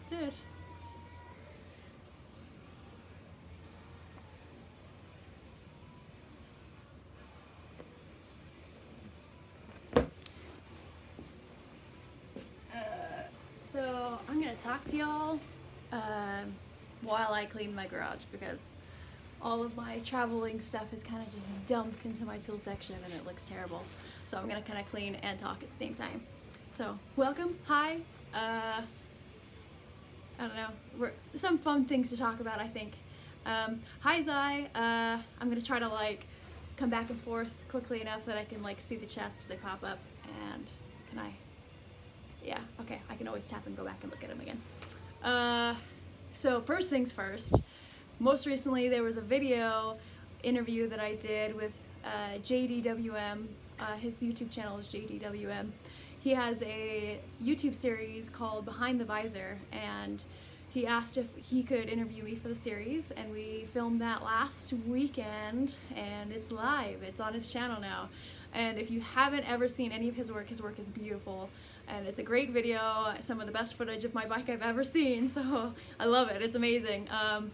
That's it. So I'm gonna talk to y'all while I clean my garage, because all of my traveling stuff is kind of just dumped into my tool section and it looks terrible. So I'm gonna kind of clean and talk at the same time. So welcome, hi. I don't know, some fun things to talk about, I think. Hi Zai, I'm gonna try to like come back and forth quickly enough that I can like see the chats as they pop up. And can I? Yeah, okay, I can always tap and go back and look at them again. So first things first, most recently there was a video interview that I did with JDWM. His YouTube channel is JDWM. He has a YouTube series called Behind the Visor, and he asked if he could interview me for the series, and we filmed that last weekend, and it's live. It's on his channel now. And if you haven't ever seen any of his work is beautiful. And it's a great video, some of the best footage of my bike I've ever seen, so I love it. It's amazing. And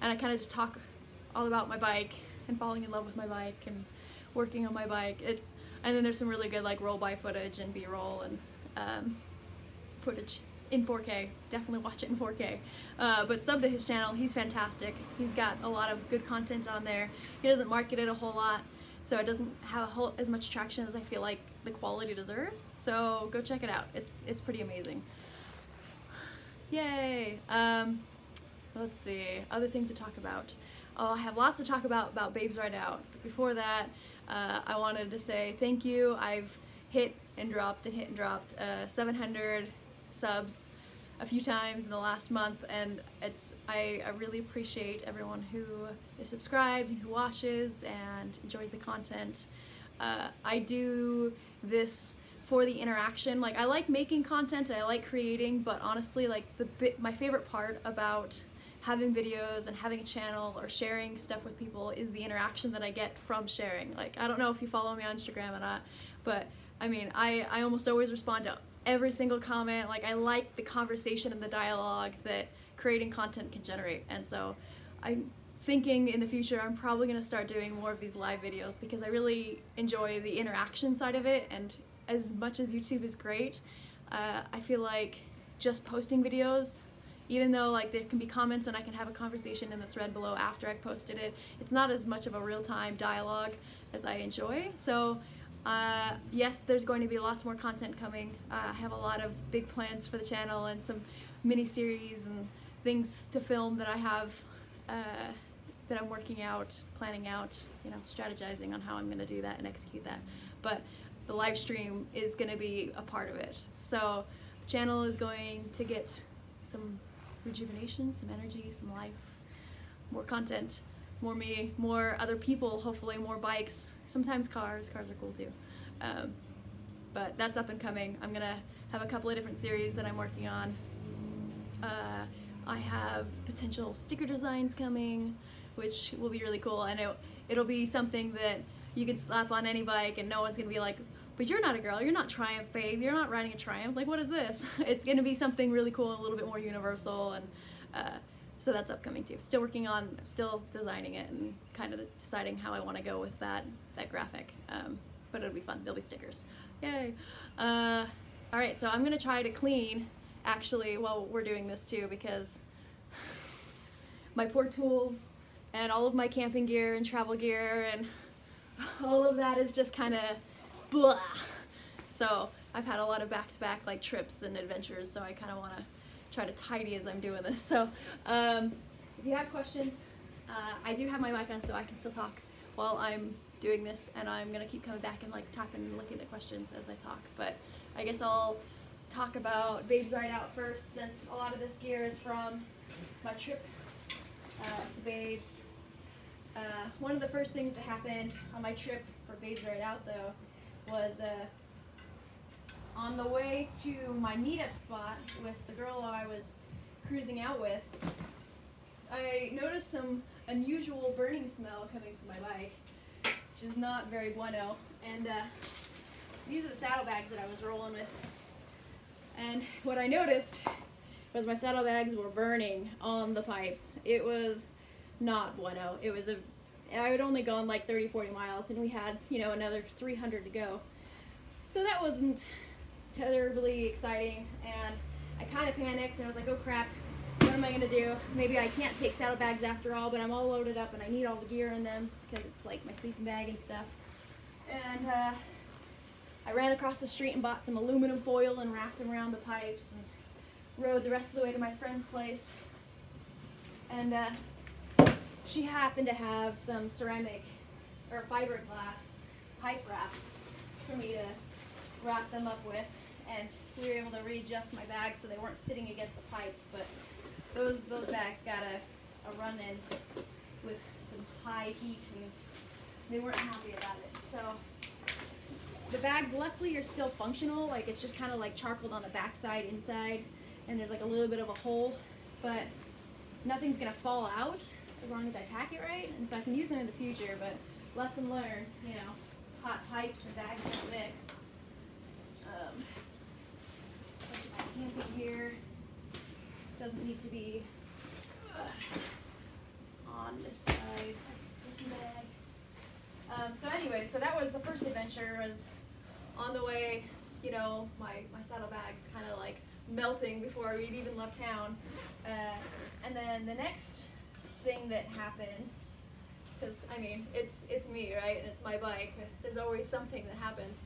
I kind of just talk all about my bike and falling in love with my bike and working on my bike. And then there's some really good like roll-by footage and B-roll and footage in 4K. Definitely watch it in 4K. But sub to his channel, he's fantastic. He's got a lot of good content on there. He doesn't market it a whole lot, so it doesn't have as much traction as I feel like the quality deserves. So go check it out. It's pretty amazing. Yay! Let's see, other things to talk about. Oh, I have lots to talk about Babes Ride Out. But before that, I wanted to say thank you. I've hit and dropped 700 subs a few times in the last month, and I really appreciate everyone who is subscribed and who watches and enjoys the content. I do this for the interaction. Like, I like making content and I like creating, but honestly, like my favorite part about having videos and having a channel or sharing stuff with people is the interaction that I get from sharing. Like, I don't know if you follow me on Instagram or not, but I mean, I almost always respond to every single comment. Like, I like the conversation and the dialogue that creating content can generate. And so I'm thinking in the future I'm probably going to start doing more of these live videos, because I really enjoy the interaction side of it. And as much as YouTube is great, I feel like just posting videos, even though like there can be comments and I can have a conversation in the thread below after I've posted it, it's not as much of a real-time dialogue as I enjoy. So yes, there's going to be lots more content coming. I have a lot of big plans for the channel and some mini-series and things to film that I have that I'm working out, planning out, you know, strategizing on how I'm going to do that and execute that. But the live stream is going to be a part of it. So the channel is going to get some rejuvenation, some energy, some life, more content, more me, more other people, hopefully more bikes, sometimes cars. Cars are cool too. But that's up and coming. I'm gonna have a couple of different series that I'm working on. I have potential sticker designs coming, which will be really cool, and it'll be something that you can slap on any bike and no one's gonna be like, but you're not a girl, you're not Triumph, babe, you're not riding a Triumph, like what is this? It's gonna be something really cool and a little bit more universal, and so that's upcoming too. Still working on, still designing it and kind of deciding how I want to go with that graphic, but it'll be fun. There'll be stickers. Yay! Alright, so I'm gonna try to clean actually while we're doing this too, because my poor tools and all of my camping gear and travel gear and all of that is just kind of blah. So I've had a lot of back-to-back like trips and adventures, so I kind of want to try to tidy as I'm doing this. So if you have questions, I do have my mic on, so I can still talk while I'm doing this, and I'm gonna keep coming back and like tapping and looking at questions as I talk. But I guess I'll talk about Babes Ride Out first, since a lot of this gear is from my trip to Babes. One of the first things that happened on my trip for Babes Ride Out though was on the way to my meetup spot with the girl I was cruising out with, I noticed some unusual burning smell coming from my bike, which is not very bueno. And these are the saddlebags that I was rolling with. And what I noticed because my saddlebags were burning on the pipes. It was not bueno. It was I had only gone like 30-40 miles, and we had, you know, another 300 to go. So that wasn't terribly exciting, and I kind of panicked, and I was like, oh crap, what am I going to do? Maybe I can't take saddlebags after all, but I'm all loaded up, and I need all the gear in them, because it's like my sleeping bag and stuff. And I ran across the street and bought some aluminum foil and wrapped them around the pipes, and rode the rest of the way to my friend's place. And she happened to have some ceramic or fiberglass pipe wrap for me to wrap them up with, and we were able to readjust my bags so they weren't sitting against the pipes, but those bags got a run-in with some high heat, and they weren't happy about it. So the bags luckily are still functional, like it's just kind of like charcoaled on the backside inside, and there's like a little bit of a hole, but nothing's gonna fall out as long as I pack it right, and so I can use them in the future. But lesson learned, you know, hot pipes and bags don't mix. Camping gear doesn't need to be on this side. So anyway, so that was the first adventure. Was on the way, you know, my saddlebags kind of like melting before we'd even left town. And then the next thing that happened, because I mean it's me, right, and it's my bike, there's always something that happens.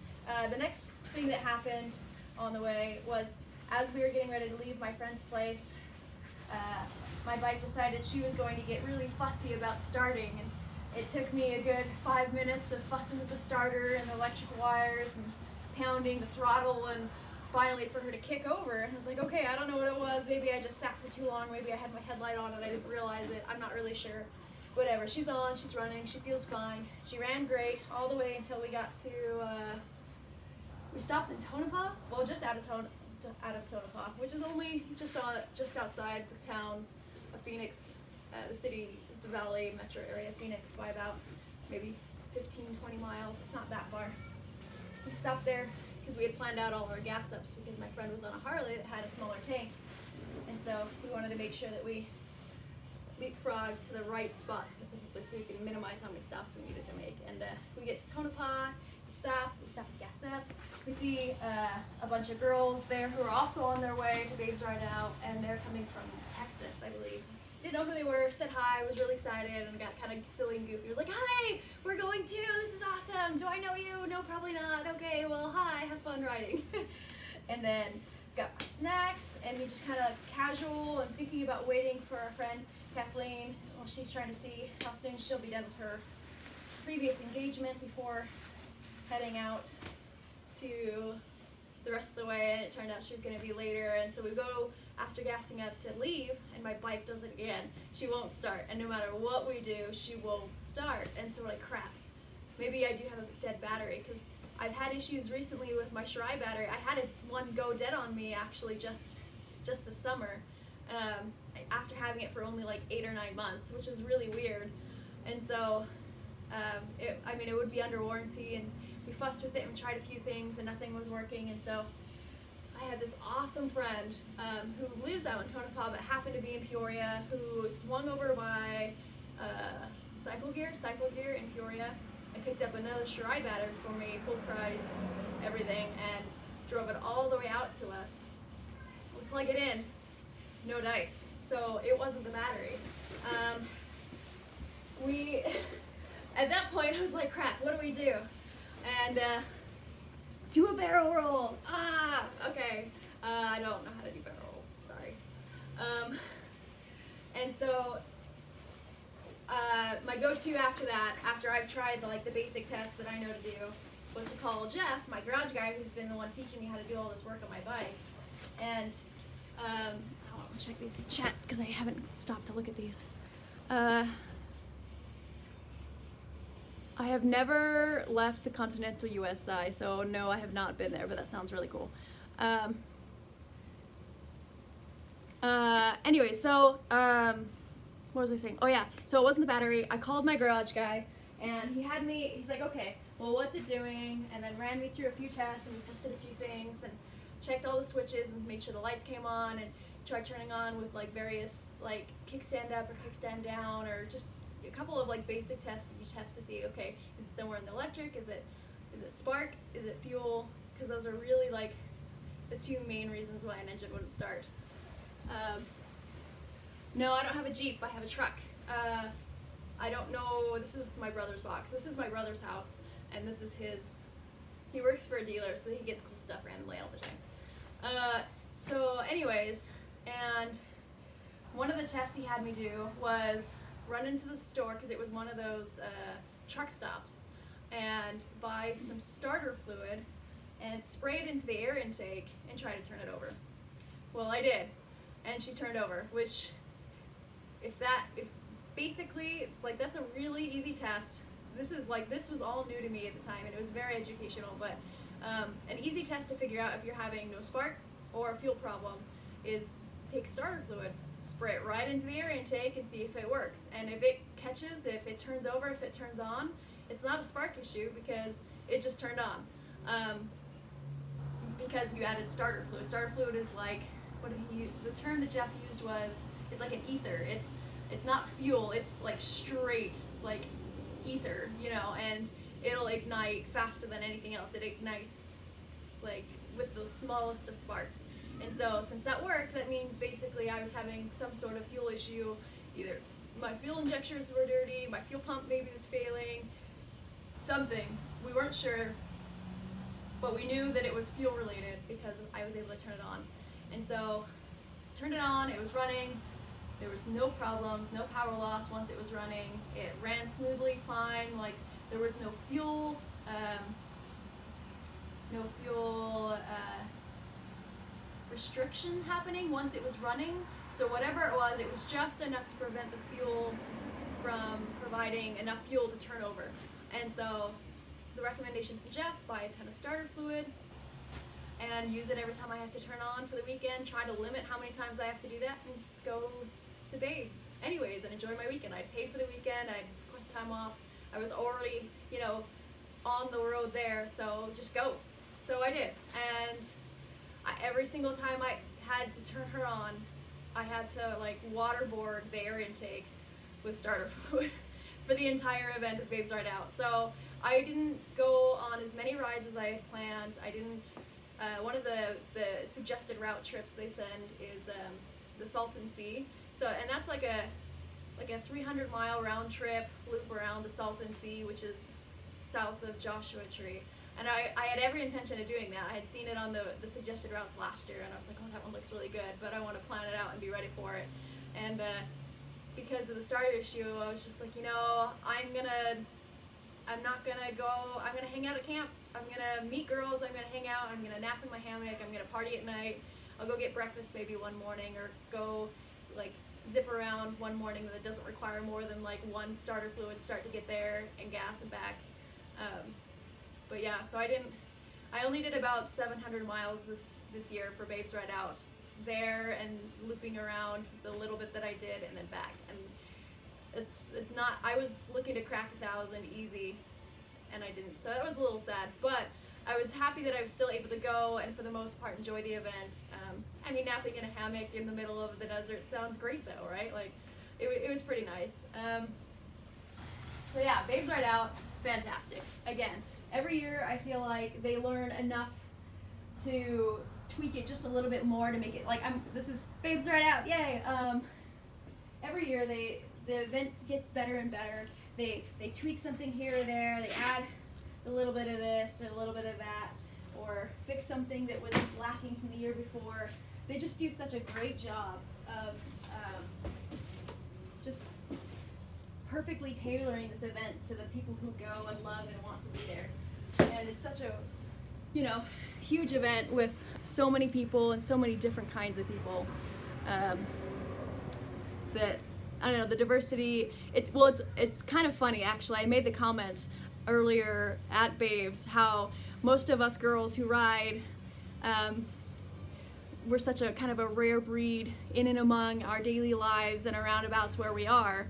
The next thing that happened on the way was, as we were getting ready to leave my friend's place, my bike decided she was going to get really fussy about starting, and it took me a good 5 minutes of fussing with the starter and the electric wires and pounding the throttle, and finally for her to kick over. And I was like, okay, I don't know what it was. Maybe I just sat for too long. Maybe I had my headlight on and I didn't realize it. I'm not really sure. Whatever. She's on. She's running. She feels fine. She ran great all the way until we got to, we stopped in Tonopah. Well, just out of Tonopah, which is only just outside the town of Phoenix, the city, the valley, metro area of Phoenix, by about maybe 15-20 miles. It's not that far. We stopped there because we had planned out all our gas ups, because my friend was on a Harley that had a smaller tank, and so we wanted to make sure that we leapfrogged to the right spot specifically so we could minimize how many stops we needed to make. And we get to Tonopah, we stop to gas up. We see a bunch of girls there who are also on their way to Babes Ride Out, and they're coming from Texas, I believe. Didn't know who they were, said hi, was really excited, and got kind of silly and goofy. Was like, hi, we're going too, this is awesome. Do I know you? No, probably not. Okay, well, hi, have fun riding. And then got my snacks, and we just kind of casual and thinking about waiting for our friend Kathleen. Well, she's trying to see how soon she'll be done with her previous engagement before heading out to the rest of the way, and it turned out she was going to be later. And so we go after gassing up to leave, and my bike does it again. She won't start, and no matter what we do, she won't start. And so we're like, crap, maybe I do have a dead battery, because I've had issues recently with my Shirai battery. I had one go dead on me actually just this summer, after having it for only like 8 or 9 months, which is really weird. And so it would be under warranty, and we fussed with it and tried a few things, and nothing was working. And so I had this awesome friend who lives out in Tonopah but happened to be in Peoria, who swung over by Cycle Gear in Peoria, and picked up another Shirai battery for me, full price, everything, and drove it all the way out to us. We plug it in, no dice, so it wasn't the battery. At that point, I was like, crap, what do we do? And do a barrel roll. Okay. I don't know how to do barrel rolls, sorry. And so my go-to after that, after I've tried the basic tests that I know to do, was to call Jeff, my garage guy, who's been the one teaching me how to do all this work on my bike. And I want to check these chats because I haven't stopped to look at these. I have never left the continental USA, so no, I have not been there, but that sounds really cool. Anyway, so, what was I saying? Oh yeah, so it wasn't the battery. I called my garage guy, and he's like, okay, well, what's it doing? And then ran me through a few tests, and we tested a few things, and checked all the switches, and made sure the lights came on, and tried turning on with like various like kickstand up or kickstand down, or just a couple of like basic tests that you test to see, okay, is it somewhere in the electric, is it spark, is it fuel, because those are really like the two main reasons why an engine wouldn't start. No, I don't have a Jeep, I have a truck. I don't know, this is my brother's box. This is my brother's house, and this is his, he works for a dealer, so he gets cool stuff randomly all the time. So anyways, and one of the tests he had me do was run into the store, because it was one of those truck stops, and buy some starter fluid and spray it into the air intake and try to turn it over. Well, I did, and she turned over, which if basically, like, that's a really easy test. This was all new to me at the time, and it was very educational, but an easy test to figure out if you're having no spark or a fuel problem is take starter fluid, spray it right into the air intake and see if it works. And if it catches, if it turns over, if it turns on, it's not a spark issue because it just turned on. Because you added starter fluid. Starter fluid is like, the term that Jeff used was, it's like an ether. It's not fuel, it's like straight, like ether, you know, and it'll ignite faster than anything else. It ignites like with the smallest of sparks. And so since that worked, that means basically I was having some sort of fuel issue. Either my fuel injectors were dirty, my fuel pump maybe was failing, something. We weren't sure, but we knew that it was fuel related because I was able to turn it on. And so turned it on, it was running. There was no problems, no power loss once it was running. It ran smoothly, fine. Like, there was no fuel restriction happening once it was running. So whatever it was just enough to prevent the fuel from providing enough fuel to turn over. And so the recommendation from Jeff, buy a ton of starter fluid and use it every time I have to turn on for the weekend. Try to limit how many times I have to do that and go to Babes anyways and enjoy my weekend. I paid for the weekend, I requested time off. I was already, you know, on the road there, so just go. So I did, and every single time I had to turn her on, I had to like waterboard the air intake with starter fluid for the entire event of Babes Ride Out. So I didn't go on as many rides as I had planned. I didn't. One of the suggested route trips they send is the Salton Sea. So, and that's like a 300-mile round trip loop around the Salton Sea, which is south of Joshua Tree. And I had every intention of doing that. I had seen it on the suggested routes last year, and I was like, oh, that one looks really good, but I want to plan it out and be ready for it. And because of the starter issue, I was just like, you know, I'm not gonna go, I'm gonna hang out at camp. I'm gonna meet girls, I'm gonna hang out, I'm gonna nap in my hammock, I'm gonna party at night. I'll go get breakfast maybe one morning, or go like zip around one morning that doesn't require more than like one starter fluid start to get there and gas and back. But yeah, so I only did about 700 miles this year for Babes Ride Out, there and looping around the little bit that I did and then back. And it's not, I was looking to crack 1,000 easy and I didn't, so that was a little sad, but I was happy that I was still able to go and for the most part enjoy the event. I mean, napping in a hammock in the middle of the desert sounds great though, right? Like, it was pretty nice. So yeah, Babes Ride Out, fantastic. Again, every year I feel like they learn enough to tweak it just a little bit more to make it like, this is Babes Ride Out, yay! Every year the event gets better and better. They tweak something here or there, they add a little bit of this or a little bit of that, or fix something that was lacking from the year before. They just do such a great job of just perfectly tailoring this event to the people who go and love and want to be there. And it's such a, you know, huge event with so many people and so many different kinds of people that, I don't know, the diversity, it's kind of funny actually. I made the comment earlier at Babes how most of us girls who ride, we're such a kind of a rare breed in and among our daily lives and aroundabouts where we are.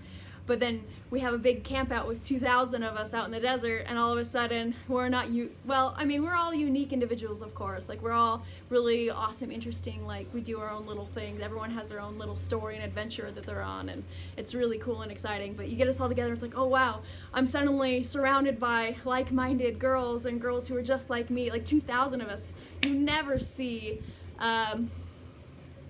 but then we have a big camp out with 2,000 of us out in the desert, and all of a sudden we're not well, I mean, we're all unique individuals, of course. Like, we're all really awesome, interesting, like, we do our own little things. Everyone has their own little story and adventure that they're on, and it's really cool and exciting. But you get us all together, it's like, oh wow, I'm suddenly surrounded by like-minded girls and girls who are just like me, like 2,000 of us. You never see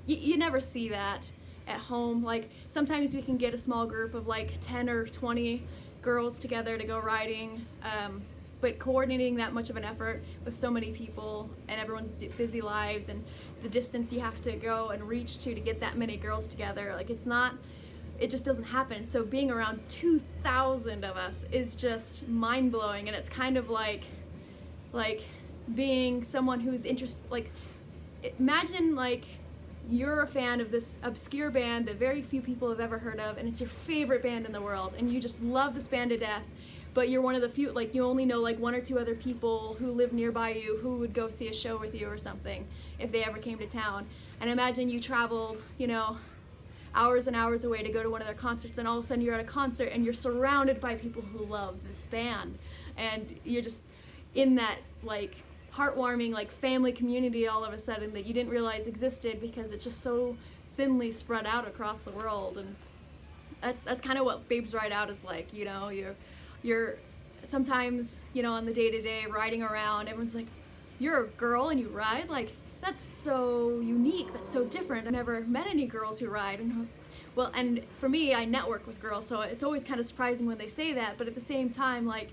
you never see that at home. Like, sometimes we can get a small group of like 10 or 20 girls together to go riding, but coordinating that much of an effort with so many people and everyone's busy lives and the distance you have to go and reach to get that many girls together, like, it just doesn't happen. So being around 2,000 of us is just mind-blowing, and it's kind of like being someone who's interested, like, imagine like you're a fan of this obscure band that very few people have ever heard of, and it's your favorite band in the world, and you just love this band to death, but you're one of the few, like, you only know like 1 or 2 other people who live nearby you who would go see a show with you or something if they ever came to town. And imagine you traveled, you know, hours and hours away to go to one of their concerts, and all of a sudden you're at a concert and you're surrounded by people who love this band, and you're just in that like heartwarming like family community all of a sudden that you didn't realize existed because it's just so thinly spread out across the world. And that's kind of what Babes Ride Out is like. You know, you're sometimes, you know, on the day-to-day riding around, everyone's like, you're a girl and you ride? Like, that's so unique, that's so different. I've never met any girls who ride. And well, and for me, I network with girls, so it's always kind of surprising when they say that, but at the same time, like,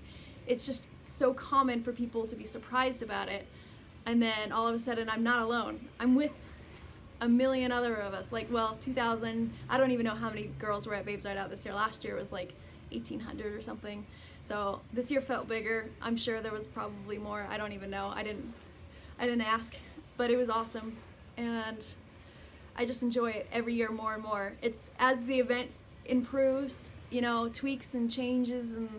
it's just so common for people to be surprised about it. And then all of a sudden I'm not alone. I'm with a million other of us, like, well, 2,000, I don't even know how many girls were at Babes Ride Out this year. Last year was like 1,800 or something. So this year felt bigger. I'm sure there was probably more. I don't even know. I didn't ask, but it was awesome. And I just enjoy it every year more and more. It's as the event improves, you know, tweaks and changes and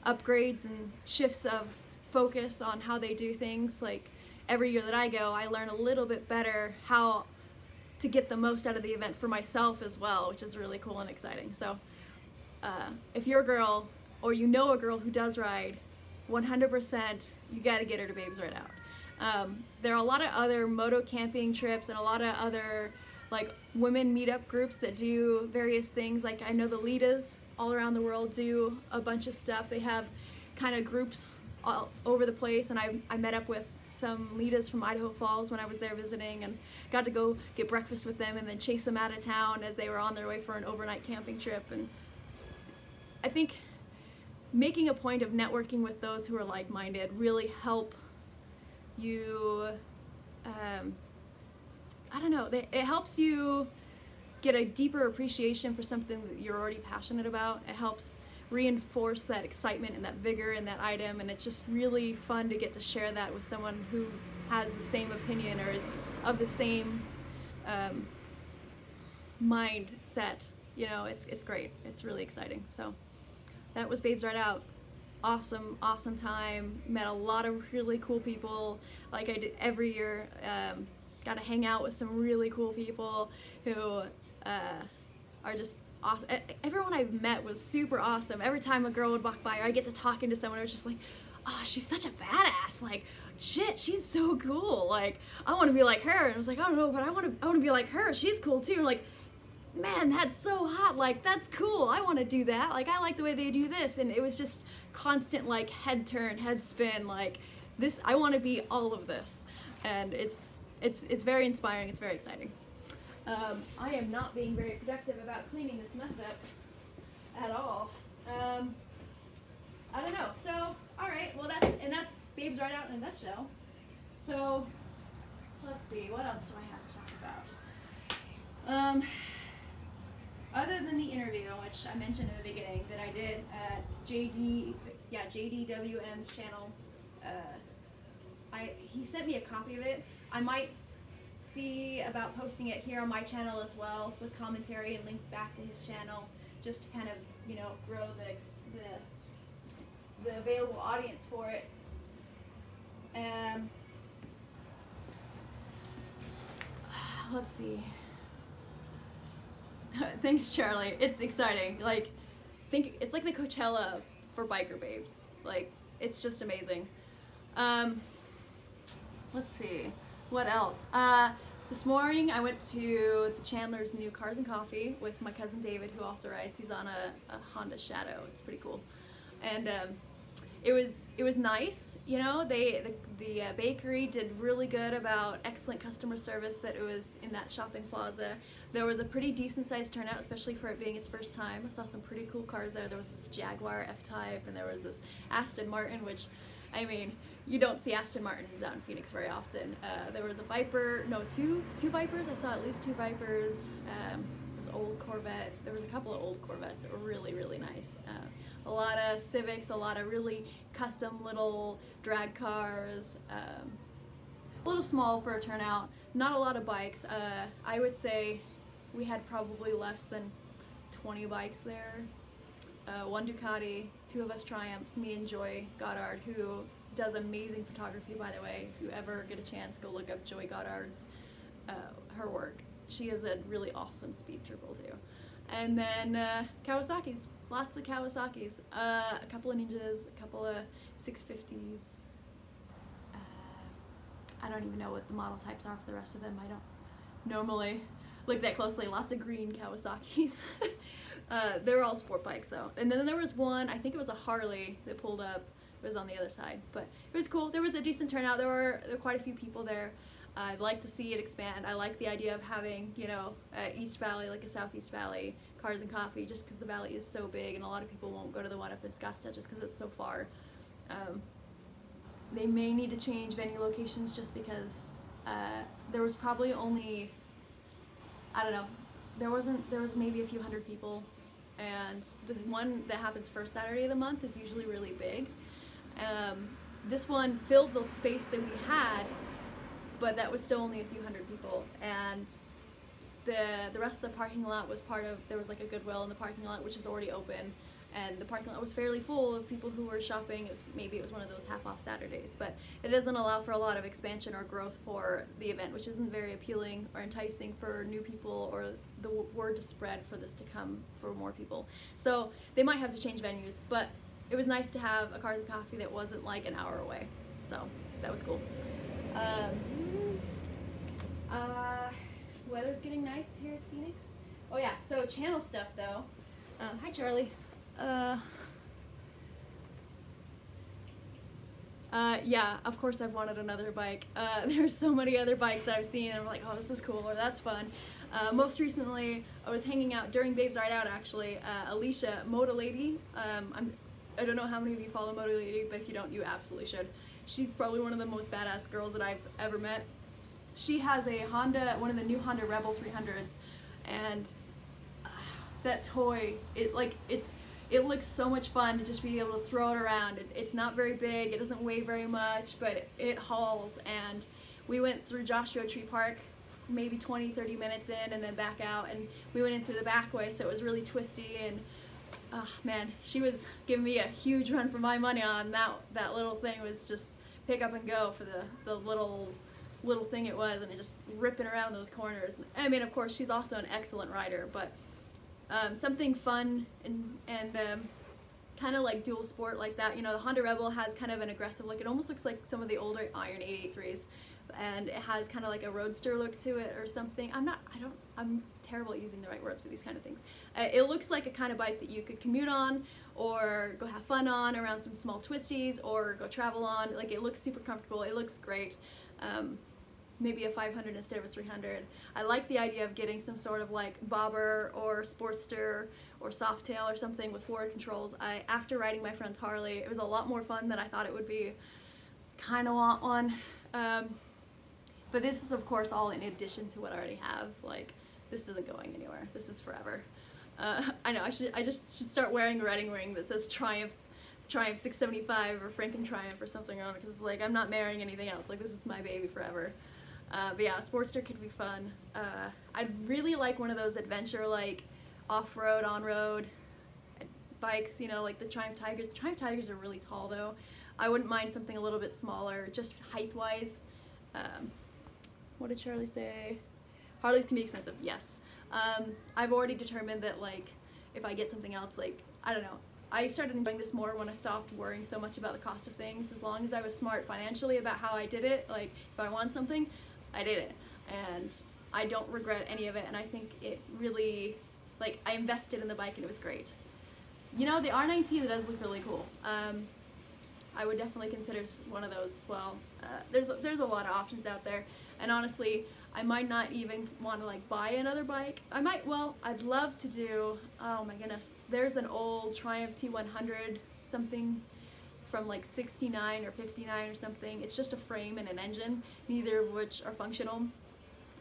upgrades and shifts of focus on how they do things. Like, every year that I go, I learn a little bit better how to get the most out of the event for myself as well, which is really cool and exciting. So if you're a girl or you know a girl who does ride, 100% you got to get her to Babes Ride Out. There are a lot of other moto camping trips and a lot of other like women meetup groups that do various things. Like, I know the Litas all around the world do a bunch of stuff. They have kind of groups all over the place, and I met up with some Litas from Idaho Falls when I was there visiting, and got to go get breakfast with them and then chase them out of town as they were on their way for an overnight camping trip. And I think making a point of networking with those who are like-minded really help you, I don't know, it helps you get a deeper appreciation for something that you're already passionate about. It helps reinforce that excitement and that vigor in that item, and it's just really fun to get to share that with someone who has the same opinion or is of the same mindset. You know, it's great. It's really exciting. So that was Babes Ride Out. Awesome, awesome time. Met a lot of really cool people, like I did every year. Got to hang out with some really cool people who are just awesome. Everyone I've met was super awesome. Every time a girl would walk by, or I get to talking to someone, I was just like, oh, she's such a badass. Like, shit, she's so cool. Like, I want to be like her. And I was like, I don't know, but I want to be like her. She's cool too. Like, man, that's so hot. Like, that's cool. I want to do that. Like, I like the way they do this. And it was just constant, like, head turn, head spin. Like, this, I want to be all of this. And it's very inspiring. It's very exciting. I am not being very productive about cleaning this mess up at all. I don't know. So, all right. Well, that's Babes Ride Out in a nutshell. So, let's see. What else do I have to talk about? Other than the interview, which I mentioned in the beginning that I did at JDWM's channel, he sent me a copy of it. I might see about posting it here on my channel as well, with commentary and link back to his channel, just to kind of, you know, grow the available audience for it. Let's see. Thanks, Charlie. It's exciting. Like, think it's like the Coachella for biker babes. Like, it's just amazing. Let's see, what else? This morning I went to the Chandler's new Cars and Coffee with my cousin David, who also rides. He's on a Honda Shadow. It's pretty cool. And it was nice, you know. The bakery did really good about excellent customer service. That it was in that shopping plaza. There was a pretty decent sized turnout, especially for it being its first time. I saw some pretty cool cars there. There was this Jaguar F-Type, and there was this Aston Martin, which, I mean, you don't see Aston Martins out in Phoenix very often. There was a Viper, no, two Vipers. I saw at least 2 Vipers. There's an old Corvette. There was a couple of old Corvettes that were really, really nice. A lot of Civics, a lot of really custom little drag cars. A little small for a turnout. Not a lot of bikes. I would say we had probably less than 20 bikes there. 1 Ducati, 2 of us Triumphs, me and Joy Goddard, who does amazing photography, by the way. If you ever get a chance, go look up Joy Goddard's, her work. She is a really awesome speed triple too. And then Kawasaki's, lots of Kawasaki's, a couple of Ninjas, a couple of 650s. I don't even know what the model types are for the rest of them. I don't normally look that closely. Lots of green Kawasaki's. They're all sport bikes though. And then there was one, I think it was a Harley that pulled up. It was on the other side, but it was cool. There was a decent turnout. There were quite a few people there. I'd like to see it expand. I like the idea of having, you know, East Valley, like a Southeast Valley, Cars and Coffee, just because the valley is so big and a lot of people won't go to the one up in Scottsdale just because it's so far. They may need to change venue locations just because there was probably only, I don't know, there was maybe a few hundred people, and the one that happens first Saturday of the month is usually really big. This one filled the space that we had, but that was still only a few hundred people, and the rest of the parking lot was part of, there was like a Goodwill in the parking lot, which is already open, and the parking lot was fairly full of people who were shopping. Maybe it was one of those half-off Saturdays, but it doesn't allow for a lot of expansion or growth for the event, which isn't very appealing or enticing for new people or the word to spread for this to come for more people. So they might have to change venues, but it was nice to have a Cars and Coffee that wasn't like an hour away, so that was cool. Weather's getting nice here at Phoenix. Oh yeah, so channel stuff though. Hi Charlie. Yeah, of course I've wanted another bike. There's so many other bikes that I've seen and I'm like, oh, this is cool, or that's fun. Most recently, I was hanging out during Babe's Ride Out actually. Alicia, Moto Lady. I don't know how many of you follow Moto Lady, but if you don't, you absolutely should. She's probably one of the most badass girls that I've ever met. She has a Honda, one of the new Honda Rebel 300s, and that toy, it looks so much fun to just be able to throw it around. It's not very big, it doesn't weigh very much, but it hauls. And we went through Joshua Tree Park maybe 20-30 minutes in and then back out, and we went in through the back way, so it was really twisty. And man, she was giving me a huge run for my money on that little thing. Was just pick up and go for the little thing it was, and it just ripping around those corners. I mean, of course, she's also an excellent rider, but something fun and kind of like dual sport like that. You know, the Honda Rebel has kind of an aggressive look. It almost looks like some of the older Iron 883s, and it has kind of like a roadster look to it or something. I'm terrible at using the right words for these kind of things. It looks like a kind of bike that you could commute on or go have fun on around some small twisties or go travel on. Like, it looks super comfortable. It looks great. Maybe a 500 instead of a 300. I like the idea of getting some sort of like bobber or sportster or softail or something with forward controls. After riding my friend's Harley, it was a lot more fun than I thought it would be. Kind of want one. But this is of course all in addition to what I already have. Like, this isn't going anywhere. This is forever. I know, I just should start wearing a wedding ring that says Triumph 675 or Franken Triumph or something on it, because like I'm not marrying anything else. Like, this is my baby forever. But yeah, a Sportster could be fun. I'd really like one of those adventure, like off-road, on-road bikes, you know, like the Triumph Tigers. The Triumph Tigers are really tall though. I wouldn't mind something a little bit smaller, just height-wise. What did Charlie say? Harleys can be expensive, yes. I've already determined that, like, if I get something else, like, I don't know. I started enjoying this more when I stopped worrying so much about the cost of things. As long as I was smart financially about how I did it, like if I want something, I did it. And I don't regret any of it, and I think it really, like, I invested in the bike and it was great. You know, the R19 does look really cool. I would definitely consider one of those as well. There's a lot of options out there, and honestly, I might not even want to like buy another bike. I might, well, I'd love to do, oh my goodness, there's an old Triumph T100 something from like 69 or 59 or something. It's just a frame and an engine, neither of which are functional,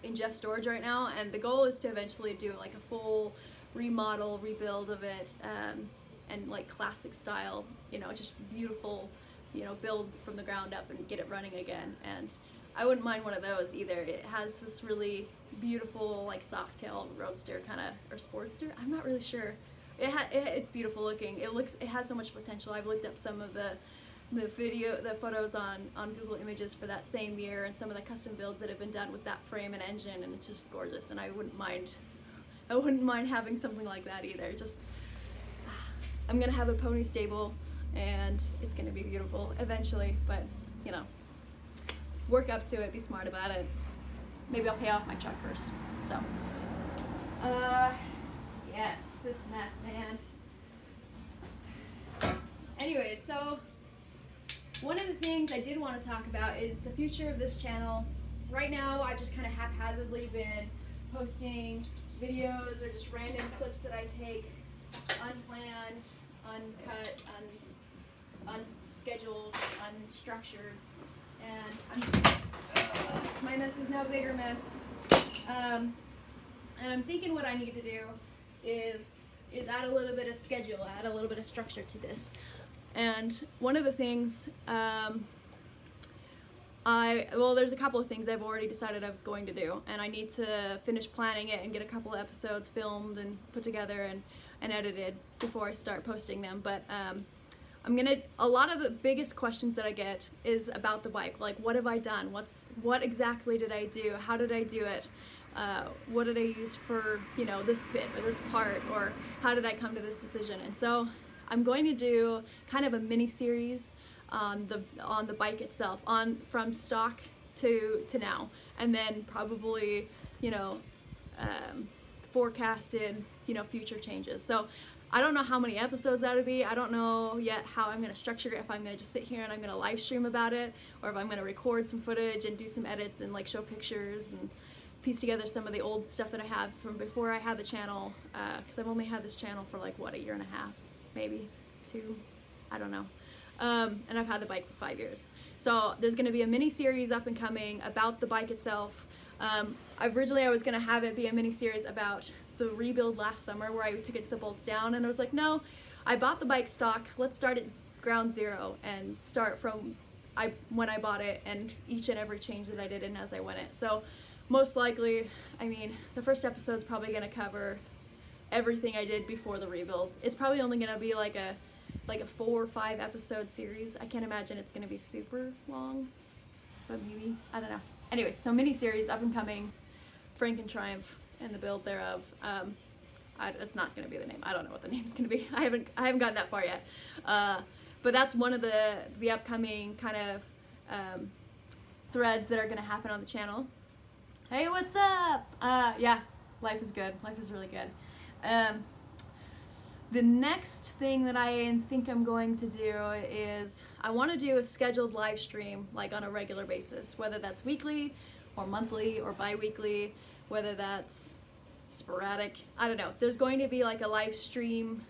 in Jeff's storage right now, and the goal is to eventually do like a full remodel, rebuild of it, and like classic style, you know, just beautiful, you know, build from the ground up and get it running again. And I wouldn't mind one of those either. It has this really beautiful like soft tail roadster kind of, or sportster, I'm not really sure. It's beautiful looking. It has so much potential. I've looked up some of the photos on Google Images for that same year, and some of the custom builds that have been done with that frame and engine, and it's just gorgeous. And I wouldn't mind having something like that either. Just, I'm gonna have a pony stable, and it's gonna be beautiful eventually. But you know, work up to it. Be smart about it. Maybe I'll pay off my truck first. So, yes, this mess, man. Anyways, so. One of the things I did want to talk about is the future of this channel. Right now, I've just kind of haphazardly been posting videos or just random clips that I take, unplanned, uncut, unscheduled, unstructured, and my mess is now a bigger mess. And I'm thinking what I need to do is add a little bit of schedule, add a little bit of structure to this. And one of the things, there's a couple of things I've already decided I was going to do, and I need to finish planning it and get a couple of episodes filmed and put together and edited before I start posting them. But a lot of the biggest questions that I get is about the bike, like what have I done? What exactly did I do? How did I do it? What did I use for, you know, this bit or this part, or how did I come to this decision? And so I'm going to do kind of a mini series on the bike itself, from stock to now, and then probably, you know, forecasted, you know, future changes. So I don't know how many episodes that would be. I don't know yet how I'm going to structure it, if I'm going to just sit here and I'm going to live stream about it, or if I'm going to record some footage and do some edits and like show pictures and piece together some of the old stuff that I have from before I had the channel, because I've only had this channel for like, what, a year and a half, maybe 2, I don't know. And I've had the bike for 5 years. So there's going to be a mini series up and coming about the bike itself. Originally I was going to have it be a mini series about the rebuild last summer, where I took it to the bolts down, and I was like, no, I bought the bike stock, let's start at ground zero and start from when I bought it and each and every change that I did and as I went it. So most likely, I mean, the first episode's probably going to cover everything I did before the rebuild. It's probably only going to be like a 4 or 5 episode series. I can't imagine it's going to be super long, but maybe, I don't know. Anyways, so mini series up and coming, Frank and Triumph and the build thereof. That's not going to be the name. I don't know what the name's going to be. I haven't gotten that far yet. But that's one of the upcoming kind of threads that are going to happen on the channel. Hey, what's up? Yeah, life is good. Life is really good. The next thing that I think I'm going to do is I want to do a scheduled live stream, like on a regular basis, whether that's weekly or monthly or bi-weekly, whether that's sporadic. I don't know. There's going to be like a live stream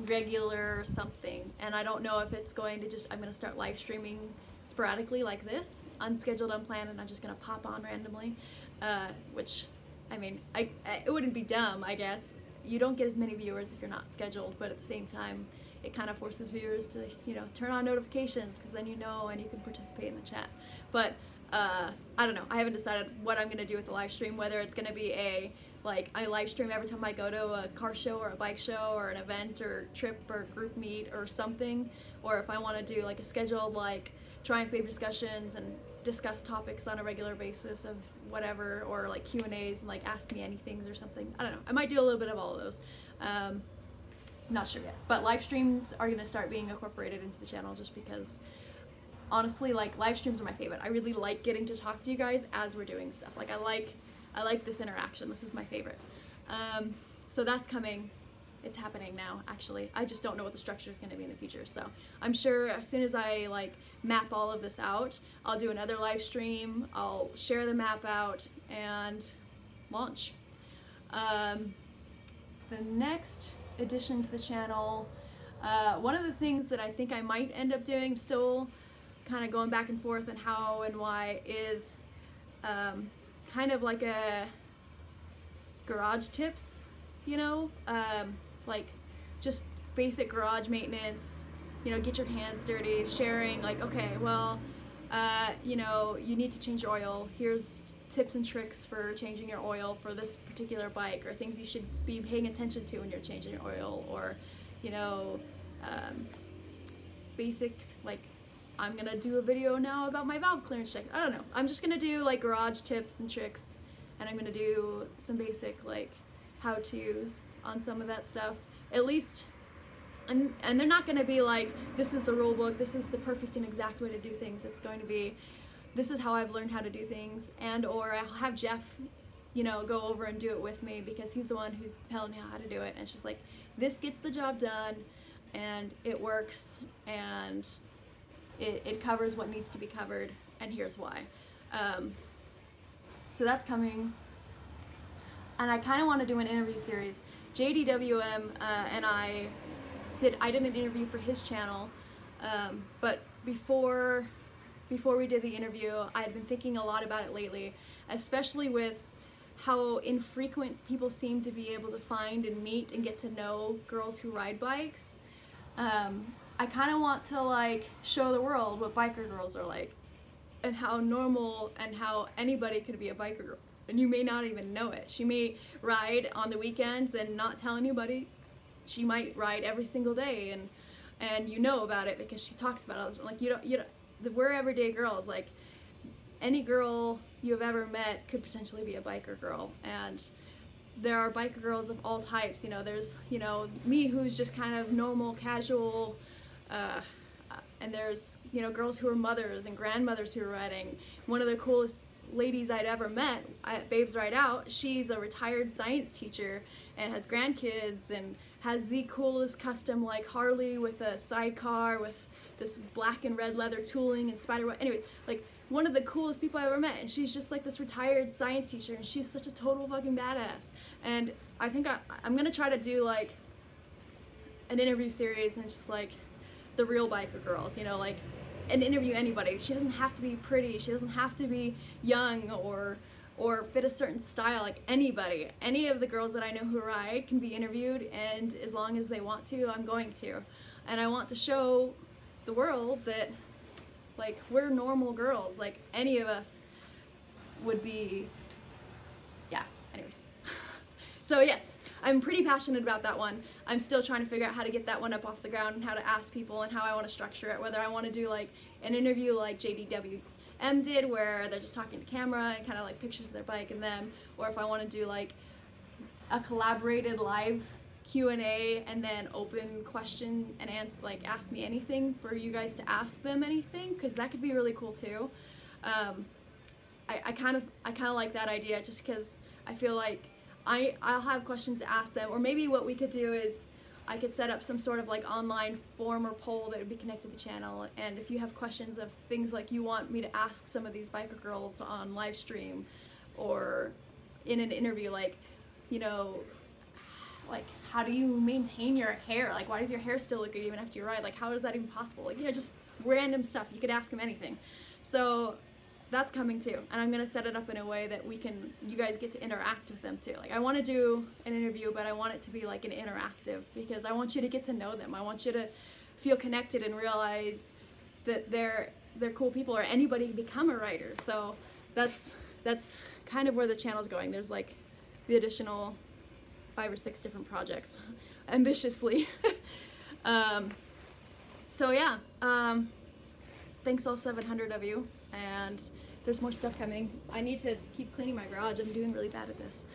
regular something, and I don't know if it's going to I'm going to start live streaming sporadically like this, unscheduled, unplanned, and I'm just going to pop on randomly, which, I mean, it wouldn't be dumb, I guess. You don't get as many viewers if you're not scheduled, but at the same time, it kind of forces viewers to, you know, turn on notifications, because then you know and you can participate in the chat. But I don't know. I haven't decided what I'm going to do with the live stream, whether it's going to be I live stream every time I go to a car show or a bike show or an event or trip or group meet or something, or if I want to do like a scheduled like Triumph Babe discussions and discuss topics on a regular basis of whatever, or like Q&As and like ask me anythings or something. I don't know. I might do a little bit of all of those. Not sure yet. But live streams are going to start being incorporated into the channel just because, honestly, like, live streams are my favorite. I really like getting to talk to you guys as we're doing stuff. Like, I like this interaction. This is my favorite. So that's coming. It's happening now, actually. I just don't know what the structure is going to be in the future. So I'm sure as soon as I like map all of this out, I'll do another live stream. I'll share the map out and launch. The next addition to the channel, one of the things that I think I might end up doing, still kind of going back and forth and how and why, is kind of like a garage tips, you know, like just basic garage maintenance, you know, get your hands dirty, sharing like, okay, well, you know, you need to change your oil. Here's tips and tricks for changing your oil for this particular bike, or things you should be paying attention to when you're changing your oil, or, you know, basic, like, I'm gonna do a video now about my valve clearance check. I don't know. I'm just gonna do like garage tips and tricks, and I'm gonna do some basic like how-tos on some of that stuff, at least. And they're not gonna be like, this is the rule book, this is the perfect and exact way to do things. It's going to be, this is how I've learned how to do things, and or I'll have Jeff, you know, go over and do it with me because he's the one who's telling me how to do it. And it's just like, this gets the job done, and it works, and it covers what needs to be covered, and here's why. So that's coming. And I kind of want to do an interview series. JDWM and I did an interview for his channel, but before we did the interview, I had been thinking a lot about it lately, especially with how infrequent people seem to be able to find and meet and get to know girls who ride bikes. I kind of want to like show the world what biker girls are like, and how normal and how anybody could be a biker girl, and you may not even know it. She may ride on the weekends and not tell anybody. She might ride every single day, and you know about it because she talks about it. Like, you don't, we're everyday girls. Like, any girl you have ever met could potentially be a biker girl, and there are biker girls of all types. You know, there's, you know, me, who's just kind of normal, casual, and there's, you know, girls who are mothers and grandmothers who are riding. One of the coolest ladies I'd ever met at Babes Ride Out, she's a retired science teacher and has grandkids and has the coolest custom like Harley with a sidecar with this black and red leather tooling and spider web. Anyway, like, one of the coolest people I ever met, and she's just like this retired science teacher, and she's such a total fucking badass. And I think I'm gonna try to do like an interview series, and just like the real biker girls, you know, like, and interview anybody. She doesn't have to be pretty, she doesn't have to be young or fit a certain style. Like, anybody, any of the girls that I know who ride can be interviewed, and as long as they want to, I'm going to. And I want to show the world that, like, we're normal girls. Like, any of us would be, yeah, anyways. So yes, I'm pretty passionate about that one. I'm still trying to figure out how to get that one up off the ground, and how to ask people, and how I want to structure it. Whether I want to do like an interview like JDWM did, where they're just talking to camera and kind of like pictures of their bike and them, or if I want to do like a collaborated live Q&A and then open question and answer, like ask me anything for you guys to ask them anything, because that could be really cool too. I kind of like that idea, just because I feel like I'll have questions to ask them. Or maybe what we could do is I could set up some sort of like online form or poll that would be connected to the channel, and if you have questions of things like you want me to ask some of these biker girls on live stream or in an interview, like, you know, like, how do you maintain your hair? Like, why does your hair still look good even after you ride? Like, how is that even possible? Like, you know, just random stuff. You could ask them anything. So that's coming too, and I'm gonna set it up in a way that you guys get to interact with them too. Like, I want to do an interview, but I want it to be like an interactive, because I want you to get to know them. I want you to feel connected and realize that they're cool people, or anybody can become a writer. So that's kind of where the channel's going. There's like the additional 5 or 6 different projects, ambitiously. So yeah, thanks all 700 of you and there's more stuff coming. I need to keep cleaning my garage. I'm doing really bad at this.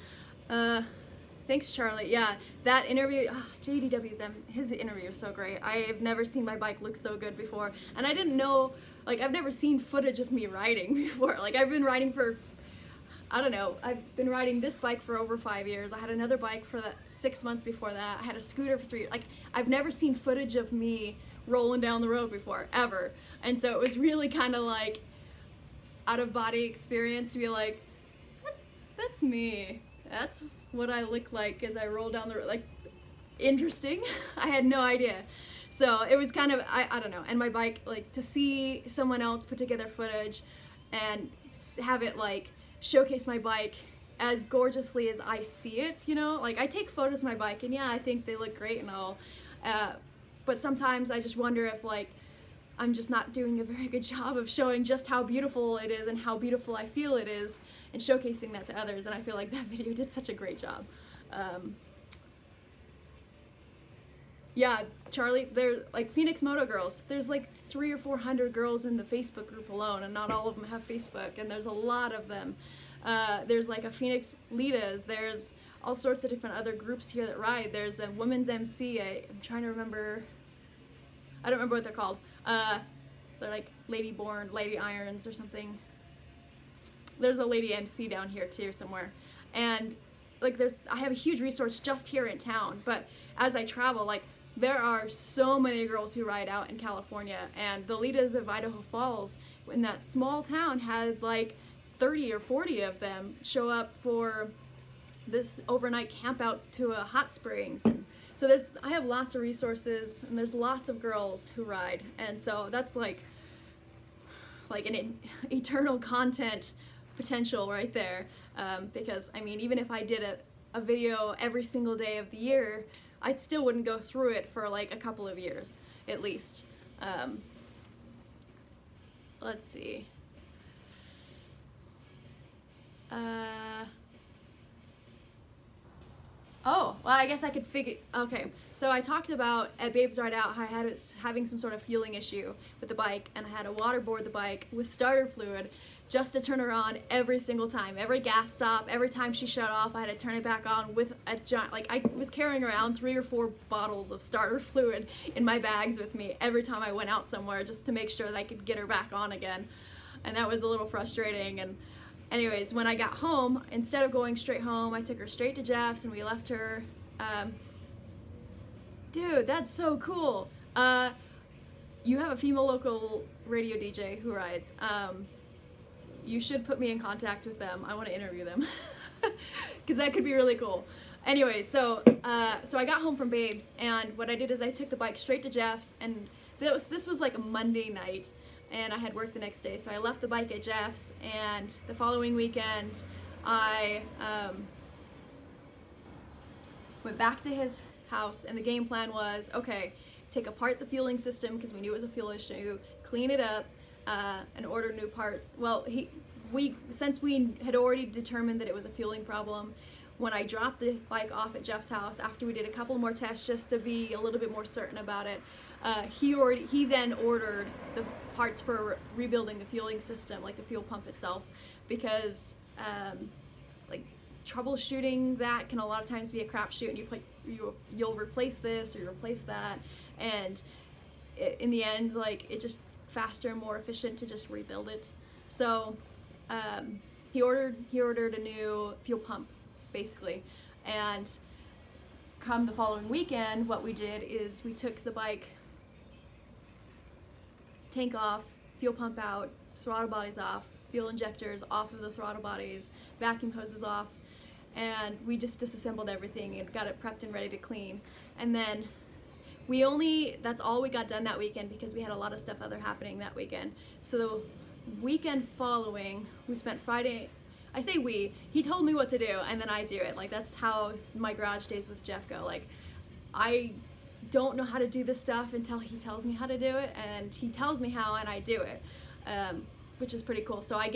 Thanks, Charlie. Yeah, that interview, his interview was so great. I have never seen my bike look so good before, and I didn't know, like, I've never seen footage of me riding before. Like, I've been riding for, I don't know, I've been riding this bike for over 5 years. I had another bike for 6 months before that. I had a scooter for 3 years. Like, I've never seen footage of me rolling down the road before, ever. And so it was really kind of like out-of-body experience to be like, that's me. That's what I look like as I roll down the road. Like, interesting. I had no idea. So it was kind of, I don't know. And my bike, like, to see someone else put together footage and have it, like, showcase my bike as gorgeously as I see it, you know? Like, I take photos of my bike, and yeah, I think they look great and all, but sometimes I just wonder if, like, I'm just not doing a very good job of showing just how beautiful it is and how beautiful I feel it is and showcasing that to others, and I feel like that video did such a great job. Yeah, Charlie, they're like Phoenix Moto Girls. There's like 300 or 400 girls in the Facebook group alone, and not all of them have Facebook, and there's a lot of them. There's like a Phoenix Litas, there's all sorts of different other groups here that ride. There's a women's MC, I'm trying to remember, I don't remember what they're called. They're like Lady Irons or something. There's a lady MC down here too somewhere. And like I have a huge resource just here in town, but as I travel, like, there are so many girls who ride out in California, and the Litas of Idaho Falls, in that small town, had like 30 or 40 of them show up for this overnight camp out to a hot springs. And so I have lots of resources, and there's lots of girls who ride, and so that's like an eternal content potential right there, because I mean, even if I did a video every single day of the year, I still wouldn't go through it for like a couple of years at least. Let's see. Oh, well, I guess I could figure, okay. So I talked about at Babes Ride Out how I was having some sort of fueling issue with the bike, and I had to waterboard the bike with starter fluid just to turn her on every single time. Every gas stop, every time she shut off, I had to turn it back on with a giant, like, I was carrying around 3 or 4 bottles of starter fluid in my bags with me every time I went out somewhere, just to make sure that I could get her back on again. And that was a little frustrating. And anyways, when I got home, instead of going straight home, I took her straight to Jeff's, and we left her. Dude, that's so cool. You have a female local radio DJ who rides. You should put me in contact with them. I want to interview them, because that could be really cool. Anyway, so I got home from Babes, and what I did is I took the bike straight to Jeff's, and this was like a Monday night, and I had work the next day, so I left the bike at Jeff's, and the following weekend I went back to his house, and the game plan was, okay, take apart the fueling system, because we knew it was a fuel issue, clean it up, and order new parts. Well, since we had already determined that it was a fueling problem, when I dropped the bike off at Jeff's house, after we did a couple more tests just to be a little bit more certain about it, he then ordered the parts for rebuilding the fueling system, like the fuel pump itself, because like troubleshooting that can a lot of times be a crapshoot, and you'll replace this or you replace that, and in the end, like, it just faster and more efficient to just rebuild it. So he ordered a new fuel pump, basically, and come the following weekend, what we did is we took the bike, tank off, fuel pump out, throttle bodies off, fuel injectors off of the throttle bodies, vacuum hoses off, and we just disassembled everything and got it prepped and ready to clean. And then that's all we got done that weekend, because we had a lot of stuff happening that weekend. So the weekend following, we spent Friday, I say he told me what to do, and then I do it. Like, that's how my garage days with Jeff go. Like, I don't know how to do this stuff until he tells me how to do it, and he tells me how, and I do it, which is pretty cool. So I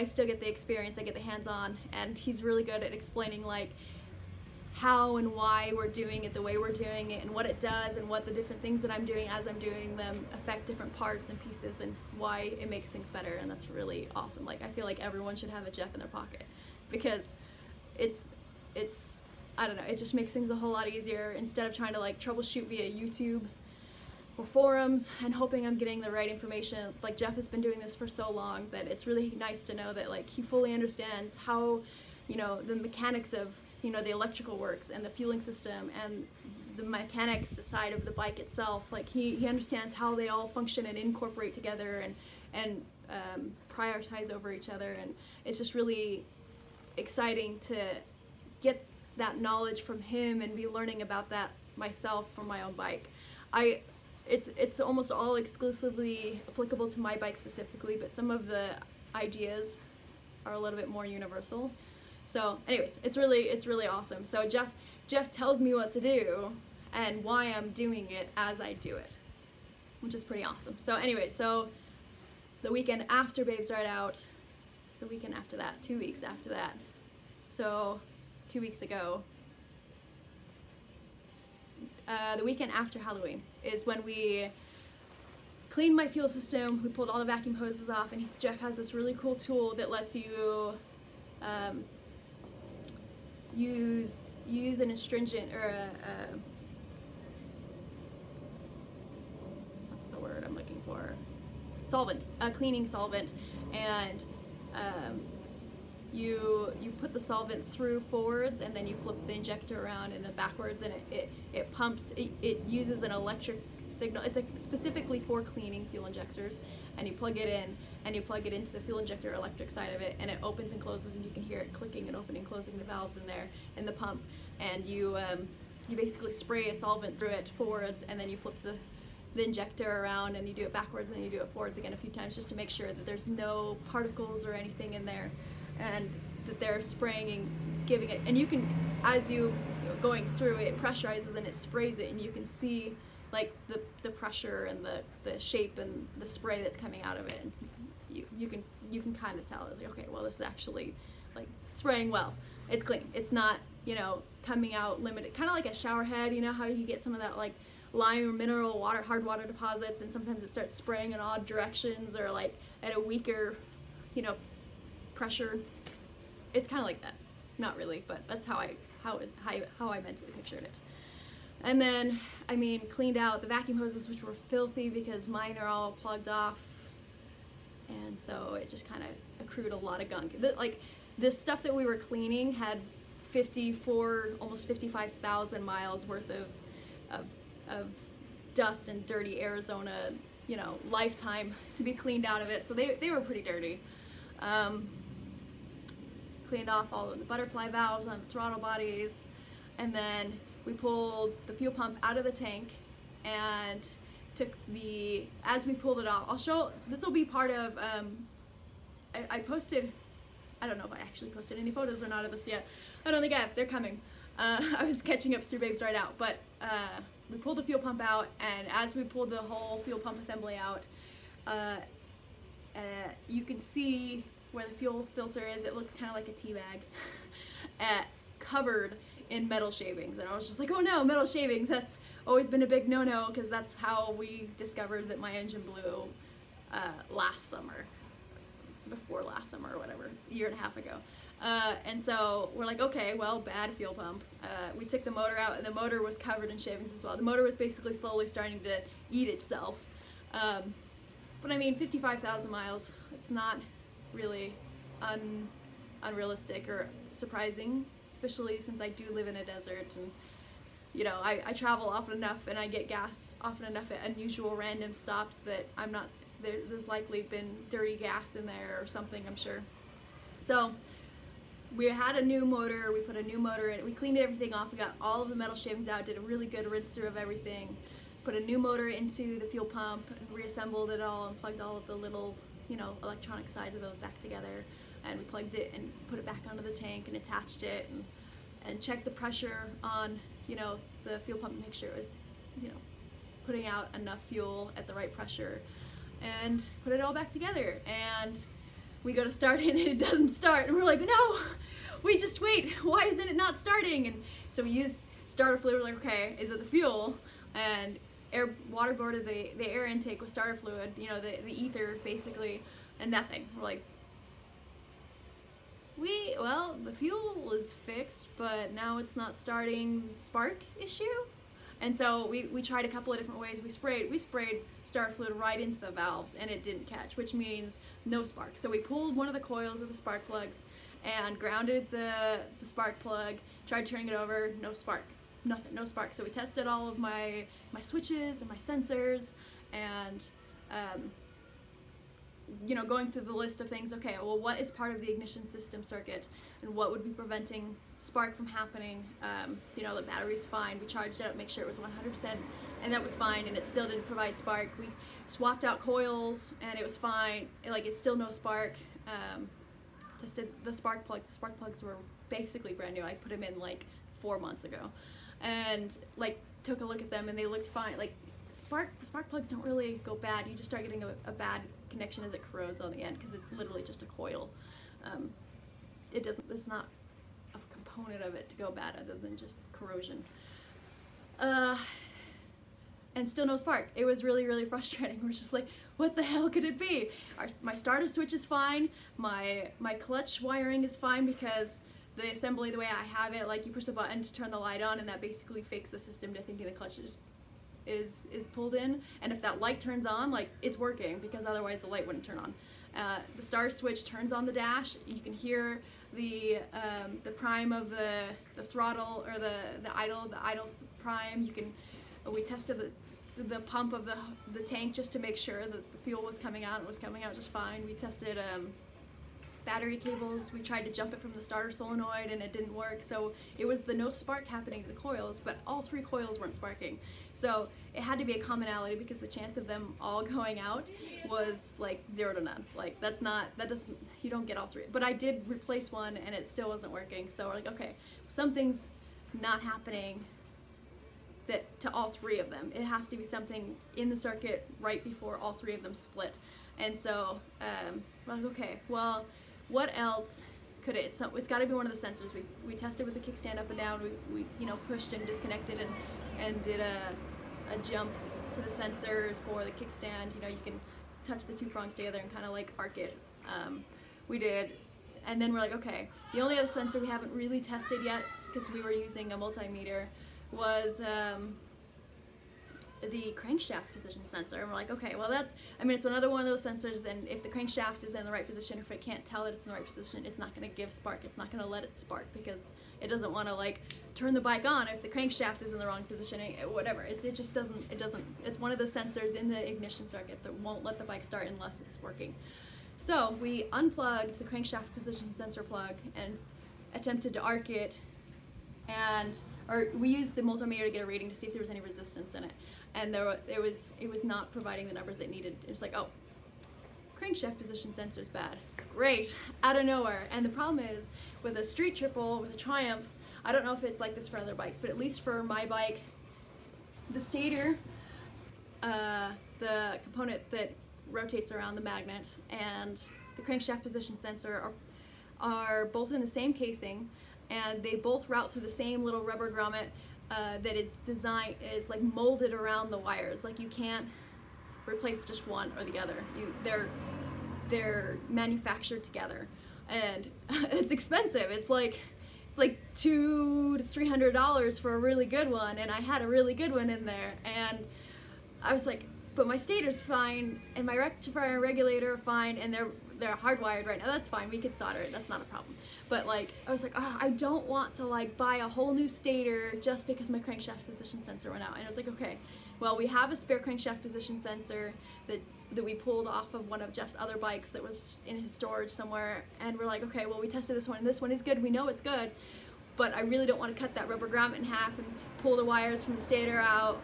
still get the experience, I get the hands-on, and he's really good at explaining, like, how and why we're doing it the way we're doing it, and what it does, and what the different things that I'm doing as I'm doing them affect different parts and pieces, and why it makes things better. And that's really awesome. Like, I feel like everyone should have a Jeff in their pocket, because it's I don't know, it just makes things a whole lot easier instead of trying to like troubleshoot via YouTube or forums and hoping I'm getting the right information. Like, Jeff has been doing this for so long that it's really nice to know that like he fully understands how, you know, the mechanics of, you know, the electrical works and the fueling system and the mechanics side of the bike itself. Like, he understands how they all function and incorporate together and prioritize over each other, and it's just really exciting to get that knowledge from him and be learning about that myself for my own bike. It's almost all exclusively applicable to my bike specifically, but some of the ideas are a little bit more universal. So anyways, it's really awesome. So Jeff tells me what to do and why I'm doing it as I do it, which is pretty awesome. So anyways, so the weekend after Babes Ride Out, the weekend after that, 2 weeks after that, so 2 weeks ago, the weekend after Halloween is when we cleaned my fuel system. We pulled all the vacuum hoses off, and Jeff has this really cool tool that lets you use an astringent, or what's the word I'm looking for? Solvent, a cleaning solvent, and you put the solvent through forwards, and then you flip the injector around and then backwards, and it pumps. It uses an electric signal. It's specifically for cleaning fuel injectors, and you plug it in, and you plug it into the fuel injector electric side of it, and it opens and closes, and you can hear it clicking and opening, closing the valves in there in the pump, and you basically spray a solvent through it forwards, and then you flip the injector around, and you do it backwards, and then you do it forwards again a few times, just to make sure that there's no particles or anything in there, and that they're spraying and giving it. And you can, as you going through, it pressurizes and it sprays it, and you can see like the pressure and the shape and the spray that's coming out of it. And you can kind of tell, like, okay, well, this is actually like spraying well. It's clean. It's not, you know, coming out limited, kind of like a shower head. You know how you get some of that like lime or mineral water, hard water deposits, and sometimes it starts spraying in odd directions or like at a weaker, you know, pressure. It's kind of like that. Not really, but that's how I mentally pictured it. And then, I mean, cleaned out the vacuum hoses, which were filthy because mine are all plugged off, and so it just kind of accrued a lot of gunk. Like, this stuff that we were cleaning had 54, almost 55,000 miles worth of dust and dirty Arizona, you know, lifetime to be cleaned out of it. So they were pretty dirty. Cleaned off all of the butterfly valves on the throttle bodies, and then we pulled the fuel pump out of the tank and took as we pulled it off, I'll show, this will be part of, I posted, I don't know if I actually posted any photos or not of this yet. I don't think I have, they're coming. I was catching up through Babes Ride Out, but we pulled the fuel pump out, and as we pulled the whole fuel pump assembly out, you can see where the fuel filter is. It looks kind of like a tea bag, covered in metal shavings, and I was just like, oh no, metal shavings, that's always been a big no-no, because that's how we discovered that my engine blew last summer, before last summer or whatever, it's a year and a half ago. And so we're like, okay, well, bad fuel pump. We took the motor out, and the motor was covered in shavings as well. The motor was basically slowly starting to eat itself. But I mean, 55,000 miles, it's not really unrealistic or surprising, especially since I do live in a desert, and you know, I travel often enough and I get gas often enough at unusual random stops that I'm not, there's likely been dirty gas in there or something, I'm sure. So we had a new motor, we put a new motor in it, we cleaned everything off, we got all of the metal shavings out, did a really good rinse through of everything, put a new motor into the fuel pump, and reassembled it all, and plugged all of the little, you know, electronic sides of those back together, and we plugged it and put it back onto the tank and attached it, and checked the pressure on, you know, the fuel pump to make sure it was, you know, putting out enough fuel at the right pressure, and put it all back together. And we go to start it and it doesn't start, and we're like, no, wait, why isn't it not starting? And so we used starter fluid. We're like, okay, is it the fuel? And waterboarded the air intake with starter fluid, you know, the ether basically, and nothing. We're like, well, the fuel was fixed, but now it's not starting. Spark issue? And so we tried a couple of different ways. We sprayed starter fluid right into the valves, and it didn't catch, which means no spark. So we pulled one of the coils with the spark plugs and grounded the spark plug, tried turning it over, no spark. Nothing, no spark. So we tested all of my switches and my sensors, and you know, going through the list of things. Okay, well, what is part of the ignition system circuit, and what would be preventing spark from happening? You know, the battery's fine. We charged it up, make sure it was 100%, and that was fine, and it still didn't provide spark. We swapped out coils, and it was fine. It's still no spark. Tested the spark plugs. The spark plugs were basically brand new. I put them in like 4 months ago. And like took a look at them, and they looked fine. Like spark plugs don't really go bad. You just start getting a bad connection as it corrodes on the end, because it's literally just a coil. There's not a component of it to go bad other than just corrosion. And still no spark. It was really, really frustrating. We're just like, what the hell could it be? My starter switch is fine. My clutch wiring is fine, because the assembly, the way I have it, like you push the button to turn the light on, and that basically fakes the system to thinking the clutch is pulled in. And if that light turns on, like, it's working, because otherwise the light wouldn't turn on. The start switch turns on the dash. You can hear the prime of the throttle, or the idle prime. We tested the pump of the tank just to make sure that the fuel was coming out. It was coming out just fine. We tested battery cables. We tried to jump it from the starter solenoid, and it didn't work. So it was the no spark happening to the coils, but all 3 coils weren't sparking. So it had to be a commonality, because the chance of them all going out was like 0 to none. Like you don't get all 3. But I did replace one, and it still wasn't working. So we're like, okay, something's not happening to all 3 of them. It has to be something in the circuit right before all 3 of them split. And so we're like, okay, well, what else could it? So it's got to be one of the sensors. We tested with the kickstand up and down. We you know, pushed and disconnected and did a jump to the sensor for the kickstand. You know, you can touch the 2 prongs together and kind of like arc it. We did, and then we're like, okay, the only other sensor we haven't really tested yet, because we were using a multimeter, was the crankshaft position sensor. And we're like, okay, well, it's another one of those sensors, and if the crankshaft is in the right position, if it can't tell that it's in the right position, it's not going to give spark. It's not going to let it spark, because it doesn't want to like turn the bike on if the crankshaft is in the wrong position, whatever. It just doesn't, it's one of the sensors in the ignition circuit that won't let the bike start unless it's working. So we unplugged the crankshaft position sensor plug and attempted to arc it, or we used the multimeter to get a reading to see if there was any resistance in it. And it was not providing the numbers it needed. It was like, oh, crankshaft position sensor's bad. Great, out of nowhere. And the problem is, with a street triple, with a Triumph, I don't know if it's like this for other bikes, but at least for my bike, the stator, the component that rotates around the magnet, and the crankshaft position sensor are both in the same casing, and they both route through the same little rubber grommet that is like molded around the wires. Like, you can't replace just one or the other. They're manufactured together, and it's expensive. It's like $200 to $300 for a really good one, and I had a really good one in there, and I was like, but my stator's fine, and my rectifier and regulator are fine, and they're hardwired right now. That's fine. We could solder it. That's not a problem. But like, I was like, oh, I don't want to like buy a whole new stator just because my crankshaft position sensor went out. And I was like, okay, well, we have a spare crankshaft position sensor that we pulled off of one of Jeff's other bikes that was in his storage somewhere. And we're like, okay, well, we tested this one, and this one is good. We know it's good, but I really don't want to cut that rubber grommet in half and pull the wires from the stator out,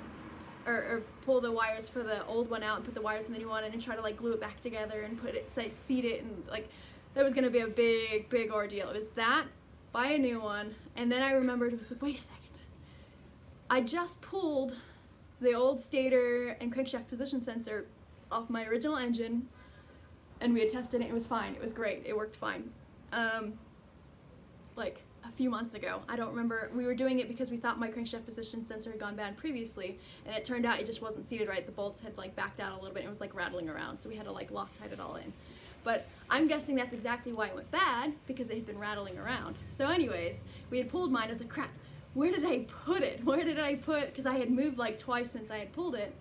or pull the wires for the old one out and put the wires in the new one, and try to like glue it back together and seat it, and like, that was going to be a big ordeal. It was that, buy a new one, and then I remembered, it was like, wait a second, I just pulled the old stator and crankshaft position sensor off my original engine, and we had tested it. It was fine. It was great. It worked fine. like a few months ago. I don't remember. We were doing it because we thought my crankshaft position sensor had gone bad previously, and it turned out it just wasn't seated right. The bolts had like backed out a little bit, and it was like rattling around, so we had to like Loctite it all in. But I'm guessing that's exactly why it went bad, because it had been rattling around. So anyways, we had pulled mine. I was like, crap, where did I put it? Where did I put, because I had moved like twice since I had pulled it.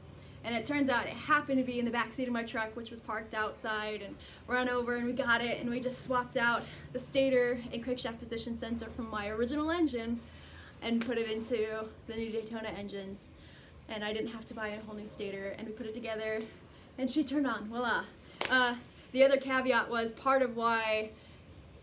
And it turns out it happened to be in the back seat of my truck, which was parked outside, and run over, and we got it, and we just swapped out the stator and crankshaft position sensor from my original engine and put it into the new Daytona engines. And I didn't have to buy a whole new stator, and we put it together, and she turned on, voila. The other caveat was part of why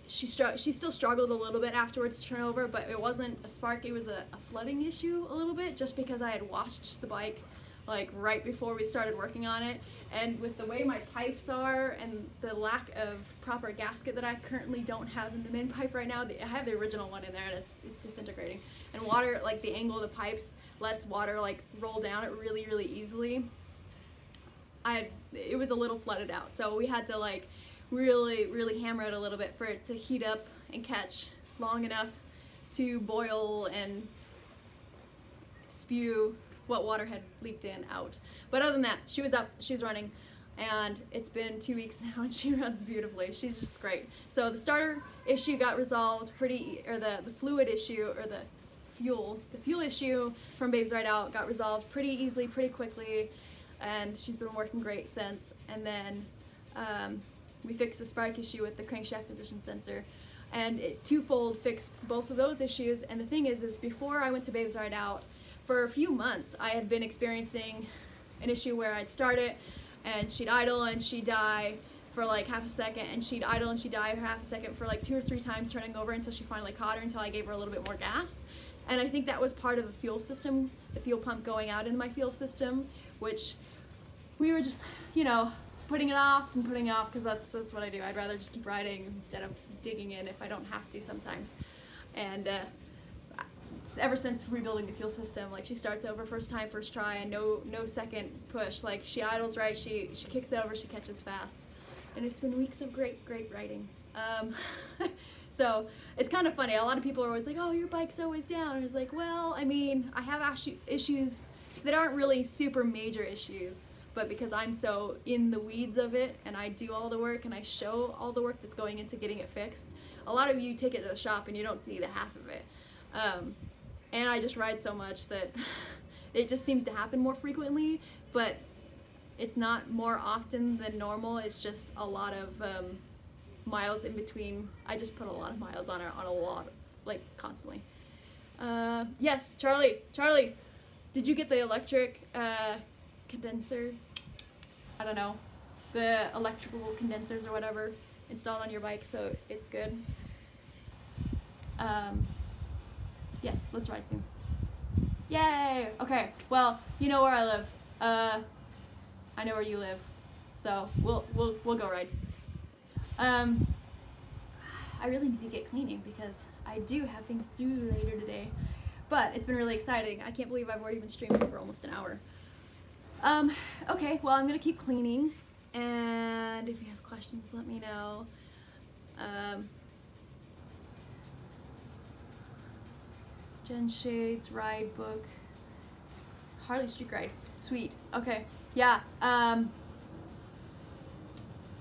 she still struggled a little bit afterwards to turn over, but it wasn't a spark, it was a flooding issue a little bit, just because I had washed the bike like right before we started working on it, and with the way my pipes are and the lack of proper gasket that I currently don't have in the main pipe right now, I have the original one in there, and it's disintegrating, and water, like the angle of the pipes lets water like roll down it really easily. It was a little flooded out, so we had to like really hammer it a little bit for it to heat up and catch long enough to boil and spew what water had leaked in out. But other than that, she was up, she's running, and it's been 2 weeks now, and she runs beautifully. She's just great. So the starter issue got resolved the fluid issue, or the fuel issue from Babes Ride Out got resolved pretty easily, pretty quickly, and she's been working great since. And then we fixed the spark issue with the crankshaft position sensor, and it twofold fixed both of those issues. And the thing is before I went to Babes Ride Out, for a few months I had been experiencing an issue where I'd start it and she'd idle and she'd die for like half a second, and she'd idle and she'd die for half a second for like 2 or 3 times, turning over until she finally caught her, until I gave her a little bit more gas. And I think that was part of the fuel system, the fuel pump going out in my fuel system, which we were just, you know, putting it off and putting it off, because that's what I do. I'd rather just keep riding instead of digging in if I don't have to sometimes. And ever since rebuilding the fuel system, like she starts over first time, first try, and no second push. Like she idles right, she kicks over, she catches fast, and it's been weeks of great riding. So it's kind of funny. A lot of people are always like, "Oh, your bike's always down." And it's like, well, I mean, I have issues that aren't really super major issues, but because I'm so in the weeds of it, and I do all the work and I show all the work that's going into getting it fixed, a lot of you take it to the shop and you don't see the half of it. And I just ride so much that it just seems to happen more frequently, but it's not more often than normal. It's just a lot of miles in between. I just put a lot of miles on a lot, like constantly. Yes, Charlie, did you get the electric condenser? I don't know, the electrical condensers or whatever installed on your bike, so it's good. Yes, let's ride soon. Yay! Okay, well, you know where I live. I know where you live, so we'll go ride. I really need to get cleaning because I do have things to do later today, but it's been really exciting. I can't believe I've already been streaming for almost an hour. Okay, well, I'm gonna keep cleaning, and if you have questions, let me know. Jen Shades, ride book, Harley Street Ride, sweet, okay, yeah,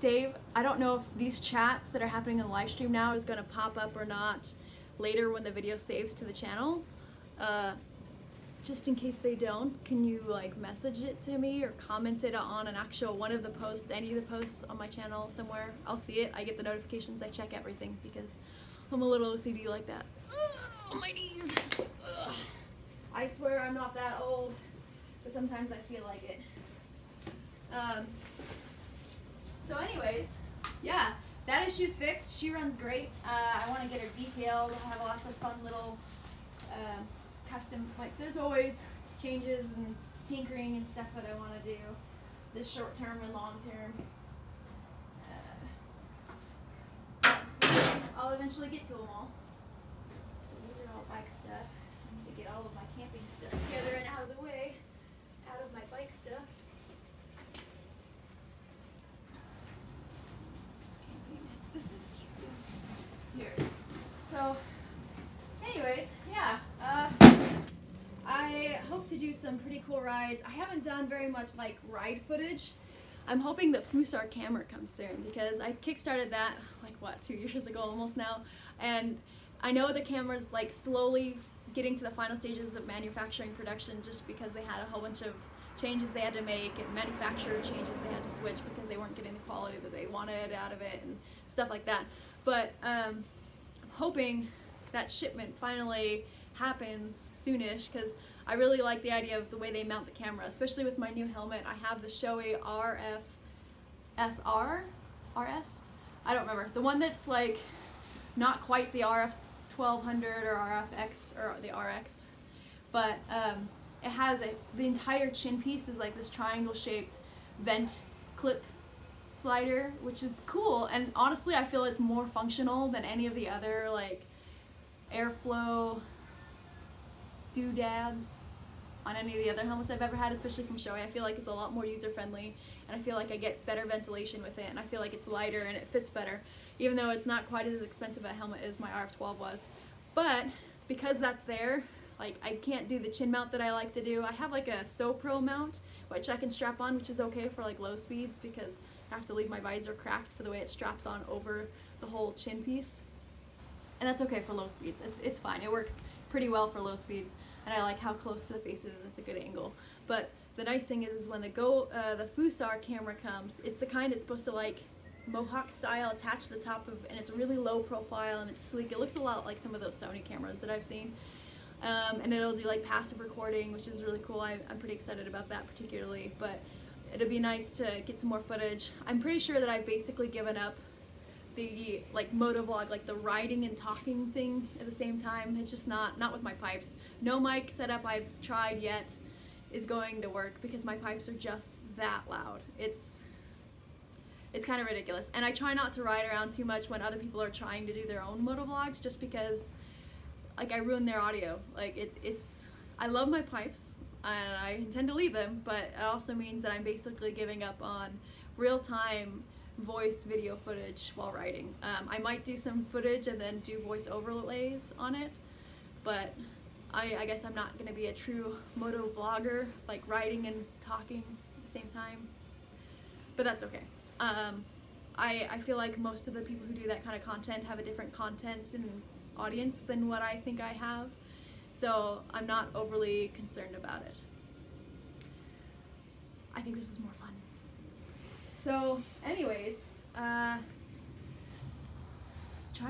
Dave, I don't know if these chats that are happening in the live stream now is going to pop up or not later when the video saves to the channel. Just in case they don't, can you like message it to me or comment it on an actual one of the posts, any of the posts on my channel somewhere? I'll see it, I get the notifications, I check everything because I'm a little OCD like that. Oh, my knees. Ugh. I swear I'm not that old, but sometimes I feel like it. So anyways, yeah, that issue's fixed. She runs great. I want to get her detailed. I have lots of fun little custom, like there's always changes and tinkering and stuff that I want to do, this short term and long term. I'll eventually get to them all. So these are all bike stuff. I need to get all of my camping stuff together and out of the way, out of my bike stuff. This is cute. Here. So some pretty cool rides. I haven't done very much like ride footage. I'm hoping that Fusar camera comes soon because I kickstarted that like what, 2 years ago almost now, and I know the camera's like slowly getting to the final stages of manufacturing production just because they had a whole bunch of changes they had to make and manufacturer changes they had to switch because they weren't getting the quality that they wanted out of it and stuff like that. But I'm hoping that shipment finally happens soonish because I really like the idea of the way they mount the camera, especially with my new helmet. I have the Shoei RS? I don't remember. The one that's like not quite the RF 1200 or RFX or the RX, but it has the entire chin piece is like this triangle shaped vent clip slider, which is cool, and honestly I feel it's more functional than any of the other like airflow doodads on any of the other helmets I've ever had, especially from Shoei. I feel like it's a lot more user friendly and I feel like I get better ventilation with it, and I feel like it's lighter and it fits better, even though it's not quite as expensive a helmet as my RF-12 was. But because that's there, like I can't do the chin mount that I like to do. I have like a SoPro mount which I can strap on, which is okay for like low speeds because I have to leave my visor cracked for the way it straps on over the whole chin piece, and that's okay for low speeds. It's fine. It works pretty well for low speeds, and I like how close to the face it is. It's a good angle. But the nice thing is when the Fusar camera comes, it's the kind it's supposed to like Mohawk style attach to the top of, and it's really low profile and it's sleek. It looks a lot like some of those Sony cameras that I've seen. And it'll do like passive recording, which is really cool. I'm pretty excited about that particularly, but it'll be nice to get some more footage. I'm pretty sure that I've basically given up the like motovlog, like the riding and talking thing at the same time. It's just not with my pipes. No mic setup I've tried yet is going to work because my pipes are just that loud. It's kind of ridiculous, and I try not to ride around too much when other people are trying to do their own motovlogs just because like I ruin their audio. Like I love my pipes and I intend to leave them, but it also means that I'm basically giving up on real-time voice video footage while riding. I might do some footage and then do voice overlays on it, but I guess I'm not going to be a true moto vlogger, like riding and talking at the same time, but that's okay. I feel like most of the people who do that kind of content have a different content and audience than what I think I have, so I'm not overly concerned about it. I think this is more fun. So anyways, trying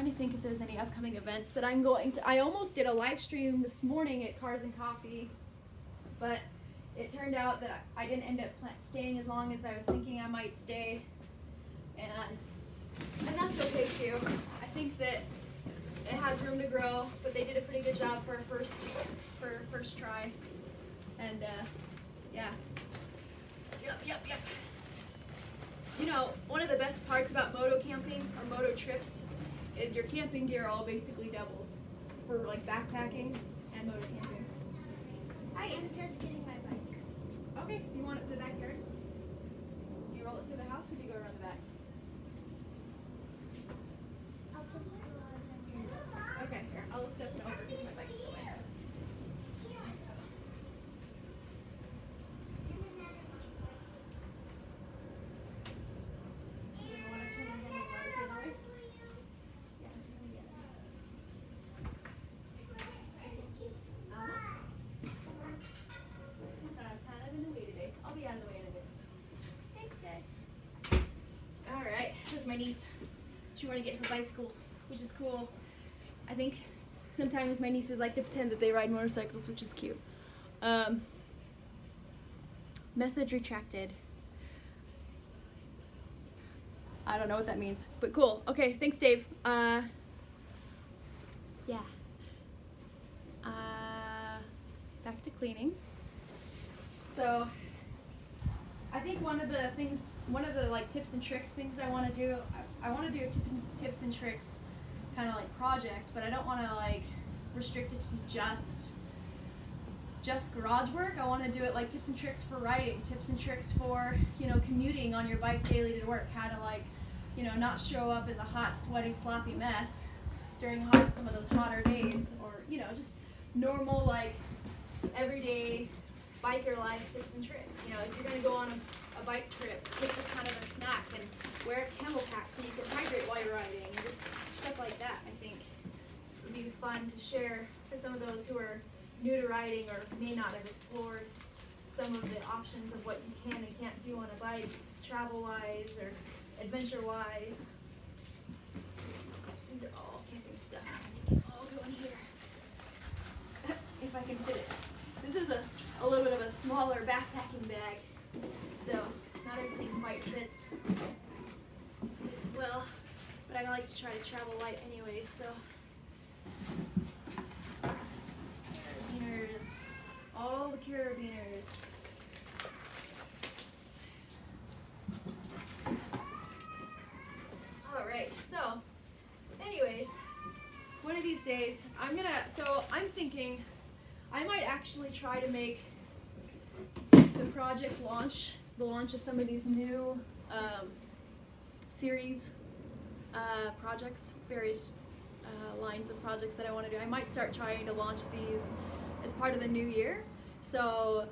to think if there's any upcoming events that I'm going to. I almost did a live stream this morning at Cars and Coffee, but it turned out that I didn't end up staying as long as I was thinking I might stay, and that's okay too. I think that it has room to grow, but they did a pretty good job for a first try, and yeah. Yep. You know, one of the best parts about moto camping or moto trips is your camping gear all basically doubles for like backpacking and moto camping. Hi, I'm just getting my bike. Okay, do you want it for the backyard? Do you roll it through the house or do you go around the back? I'll just go ahead. Okay, here, I'll lift up and over because my bike's still in. My niece, she wanted to get her bicycle, which is cool. I think sometimes my nieces like to pretend that they ride motorcycles, which is cute. Message retracted. I don't know what that means, but cool. Okay, thanks, Dave. Yeah. Back to cleaning. So I think one of the like tips and tricks things I want to do, I want to do a tips and tricks kind of like project, but I don't want to like restrict it to just garage work. I want to do it like tips and tricks for riding, tips and tricks for, you know, commuting on your bike daily to work, how to like, you know, not show up as a hot, sweaty, sloppy mess during some of those hotter days, or, you know, just normal like everyday biker life tips and tricks. You know, if you're going to go on a bike trip, take this kind of a snack and wear a camel pack so you can hydrate while you're riding, and just stuff like that, I think would be fun to share for some of those who are new to riding or may not have explored some of the options of what you can and can't do on a bike, travel-wise or adventure-wise. These are all camping stuff. All go in here, if I can fit it. This is a little bit of a smaller backpacking bag, so not everything quite fits as well, but I like to try to travel light anyways, so. Carabiners, all the carabiners. Alright, so, anyways, one of these days, I'm thinking I might actually try to make the project launch, the launch of some of these new series projects, various lines of projects that I want to do. I might start trying to launch these as part of the new year. So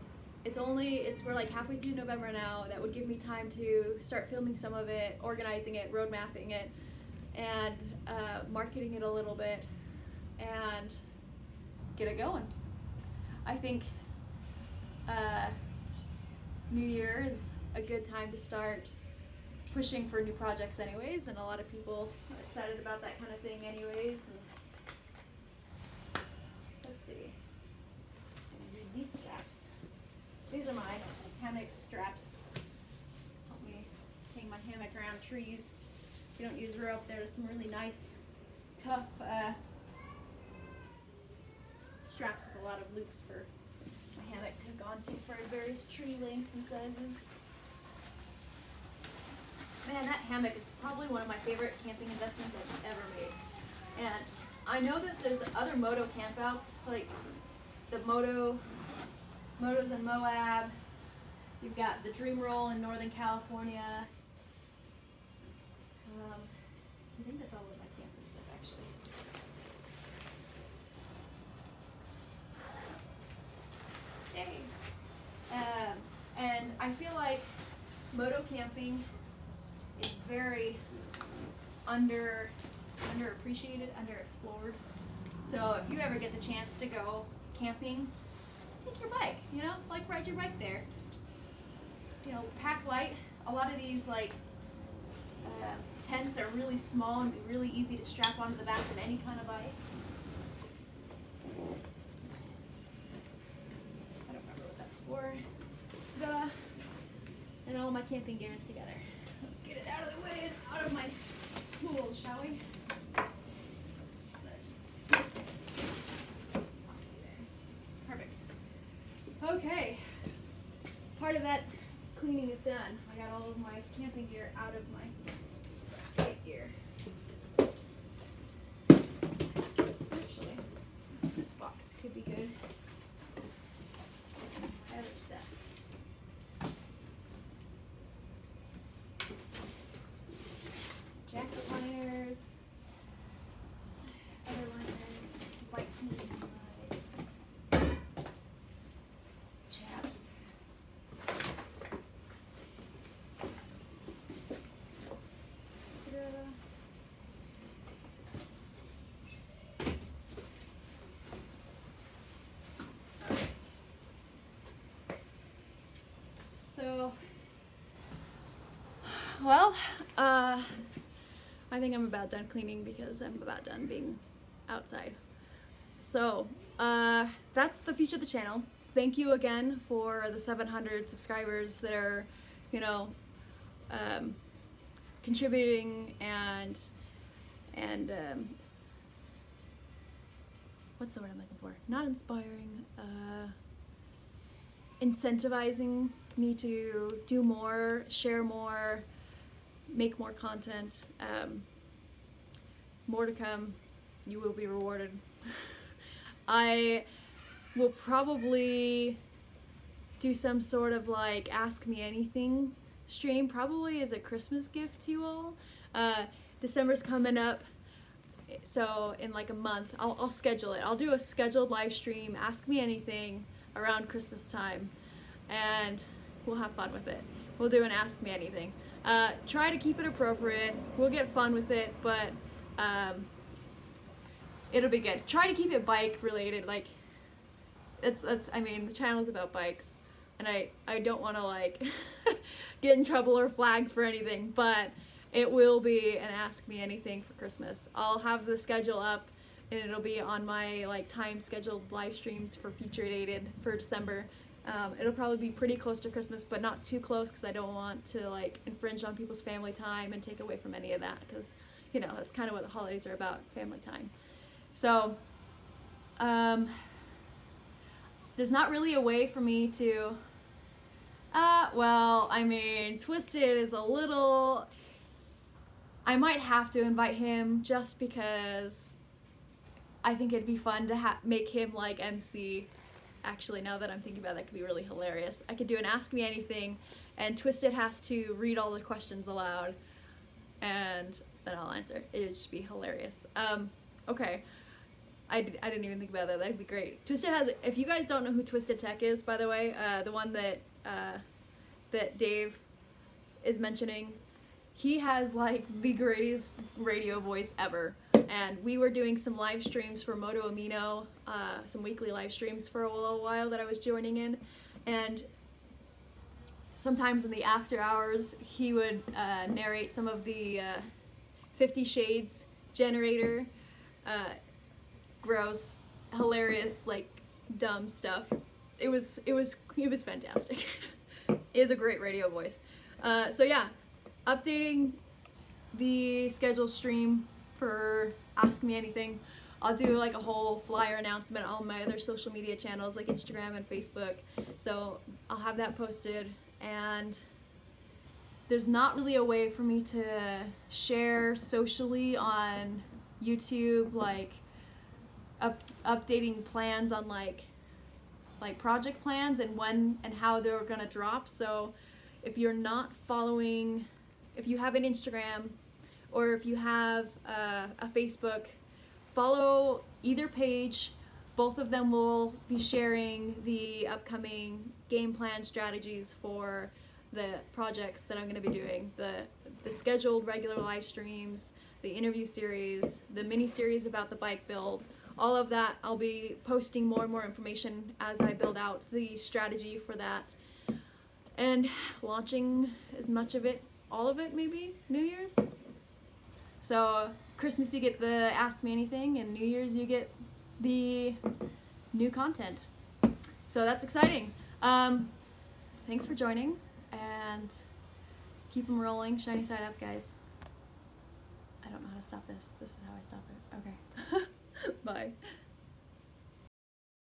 we're like halfway through November now. That would give me time to start filming some of it, organizing it, road mapping it, and marketing it a little bit, and get it going. I think New Year is a good time to start pushing for new projects anyways, and a lot of people are excited about that kind of thing anyways. And let's see. I'm gonna use these straps. These are my hammock straps. Help me hang my hammock around trees. If you don't use rope, there's some really nice, tough straps with a lot of loops for my hammock to hook onto for various tree lengths and sizes. Man, that hammock is probably one of my favorite camping investments I've ever made. And I know that there's other moto campouts, like the Motos in Moab. You've got the Dream Roll in Northern California. I think that's all of my camping stuff, actually. And I feel like moto camping is very underappreciated, underexplored. So if you ever get the chance to go camping, take your bike, you know, like ride your bike there. You know, pack light. A lot of these tents are really small and really easy to strap onto the back of any kind of bike. I don't remember what that's for. Ta-da! And all my camping gear is together. Let's get it out of the way and out of my tools, shall we? Perfect. Okay. Part of that cleaning is done. I got all of my camping gear out of my bike gear. Actually, this box could be good. Other stuff. Jacket liners, other liners, bike cleaning supplies, chaps. So, well, I think I'm about done cleaning because I'm about done being outside. So, that's the future of the channel. Thank you again for the 700 subscribers that are, you know, contributing and what's the word I'm looking for? Not inspiring, incentivizing me to do more, share more, make more content. More to come. You will be rewarded. I will probably do some sort of like Ask Me Anything stream, probably as a Christmas gift to you all. December's coming up, so in like a month I'll schedule it. I'll do a scheduled live stream, Ask Me Anything, around Christmas time. and we'll have fun with it. We'll do an Ask Me Anything. Try to keep it appropriate. We'll get fun with it, but it'll be good. Try to keep it bike related. Like, I mean, the channel's about bikes, and I don't want to like get in trouble or flagged for anything, but it will be an Ask Me Anything for Christmas. I'll have the schedule up, and it'll be on my like time scheduled live streams for future dated for December. It'll probably be pretty close to Christmas, but not too close, because I don't want to like infringe on people's family time and take away from any of that, because you know that's kind of what the holidays are about, family time. So there's not really a way for me to well, I mean, Twisted is a little, I might have to invite him just because I think it'd be fun to make him like MC. Actually, now that I'm thinking about it, that could be really hilarious. I could do an Ask Me Anything, and Twisted has to read all the questions aloud, and then I'll answer. It'd just be hilarious. Okay. I didn't even think about that. That'd be great. Twisted has, if you guys don't know who Twisted Tech is, by the way, the one that that Dave is mentioning, he has like the greatest radio voice ever. And we were doing some live streams for Moto Amino, some weekly live streams for a little while that I was joining in, and sometimes in the after hours he would narrate some of the 50 Shades generator, gross, hilarious, like dumb stuff. It was fantastic. It is a great radio voice. So yeah, updating the schedule stream for Ask Me Anything. I'll do like a whole flyer announcement on my other social media channels like Instagram and Facebook. So I'll have that posted, and there's not really a way for me to share socially on YouTube, like updating plans on like project plans and when and how they're gonna drop. So if you're not following, if you have an Instagram or if you have a Facebook, follow either page. Both of them will be sharing the upcoming game plan strategies for the projects that I'm going to be doing. The scheduled regular live streams, the interview series, the mini series about the bike build, all of that. I'll be posting more and more information as I build out the strategy for that, and launching as much of it, all of it maybe, New Year's. So Christmas you get the Ask Me Anything, and New Year's you get the new content. So that's exciting. Thanks for joining, and keep them rolling. Shiny side up, guys. I don't know how to stop this. This is how I stop it. Okay. Bye.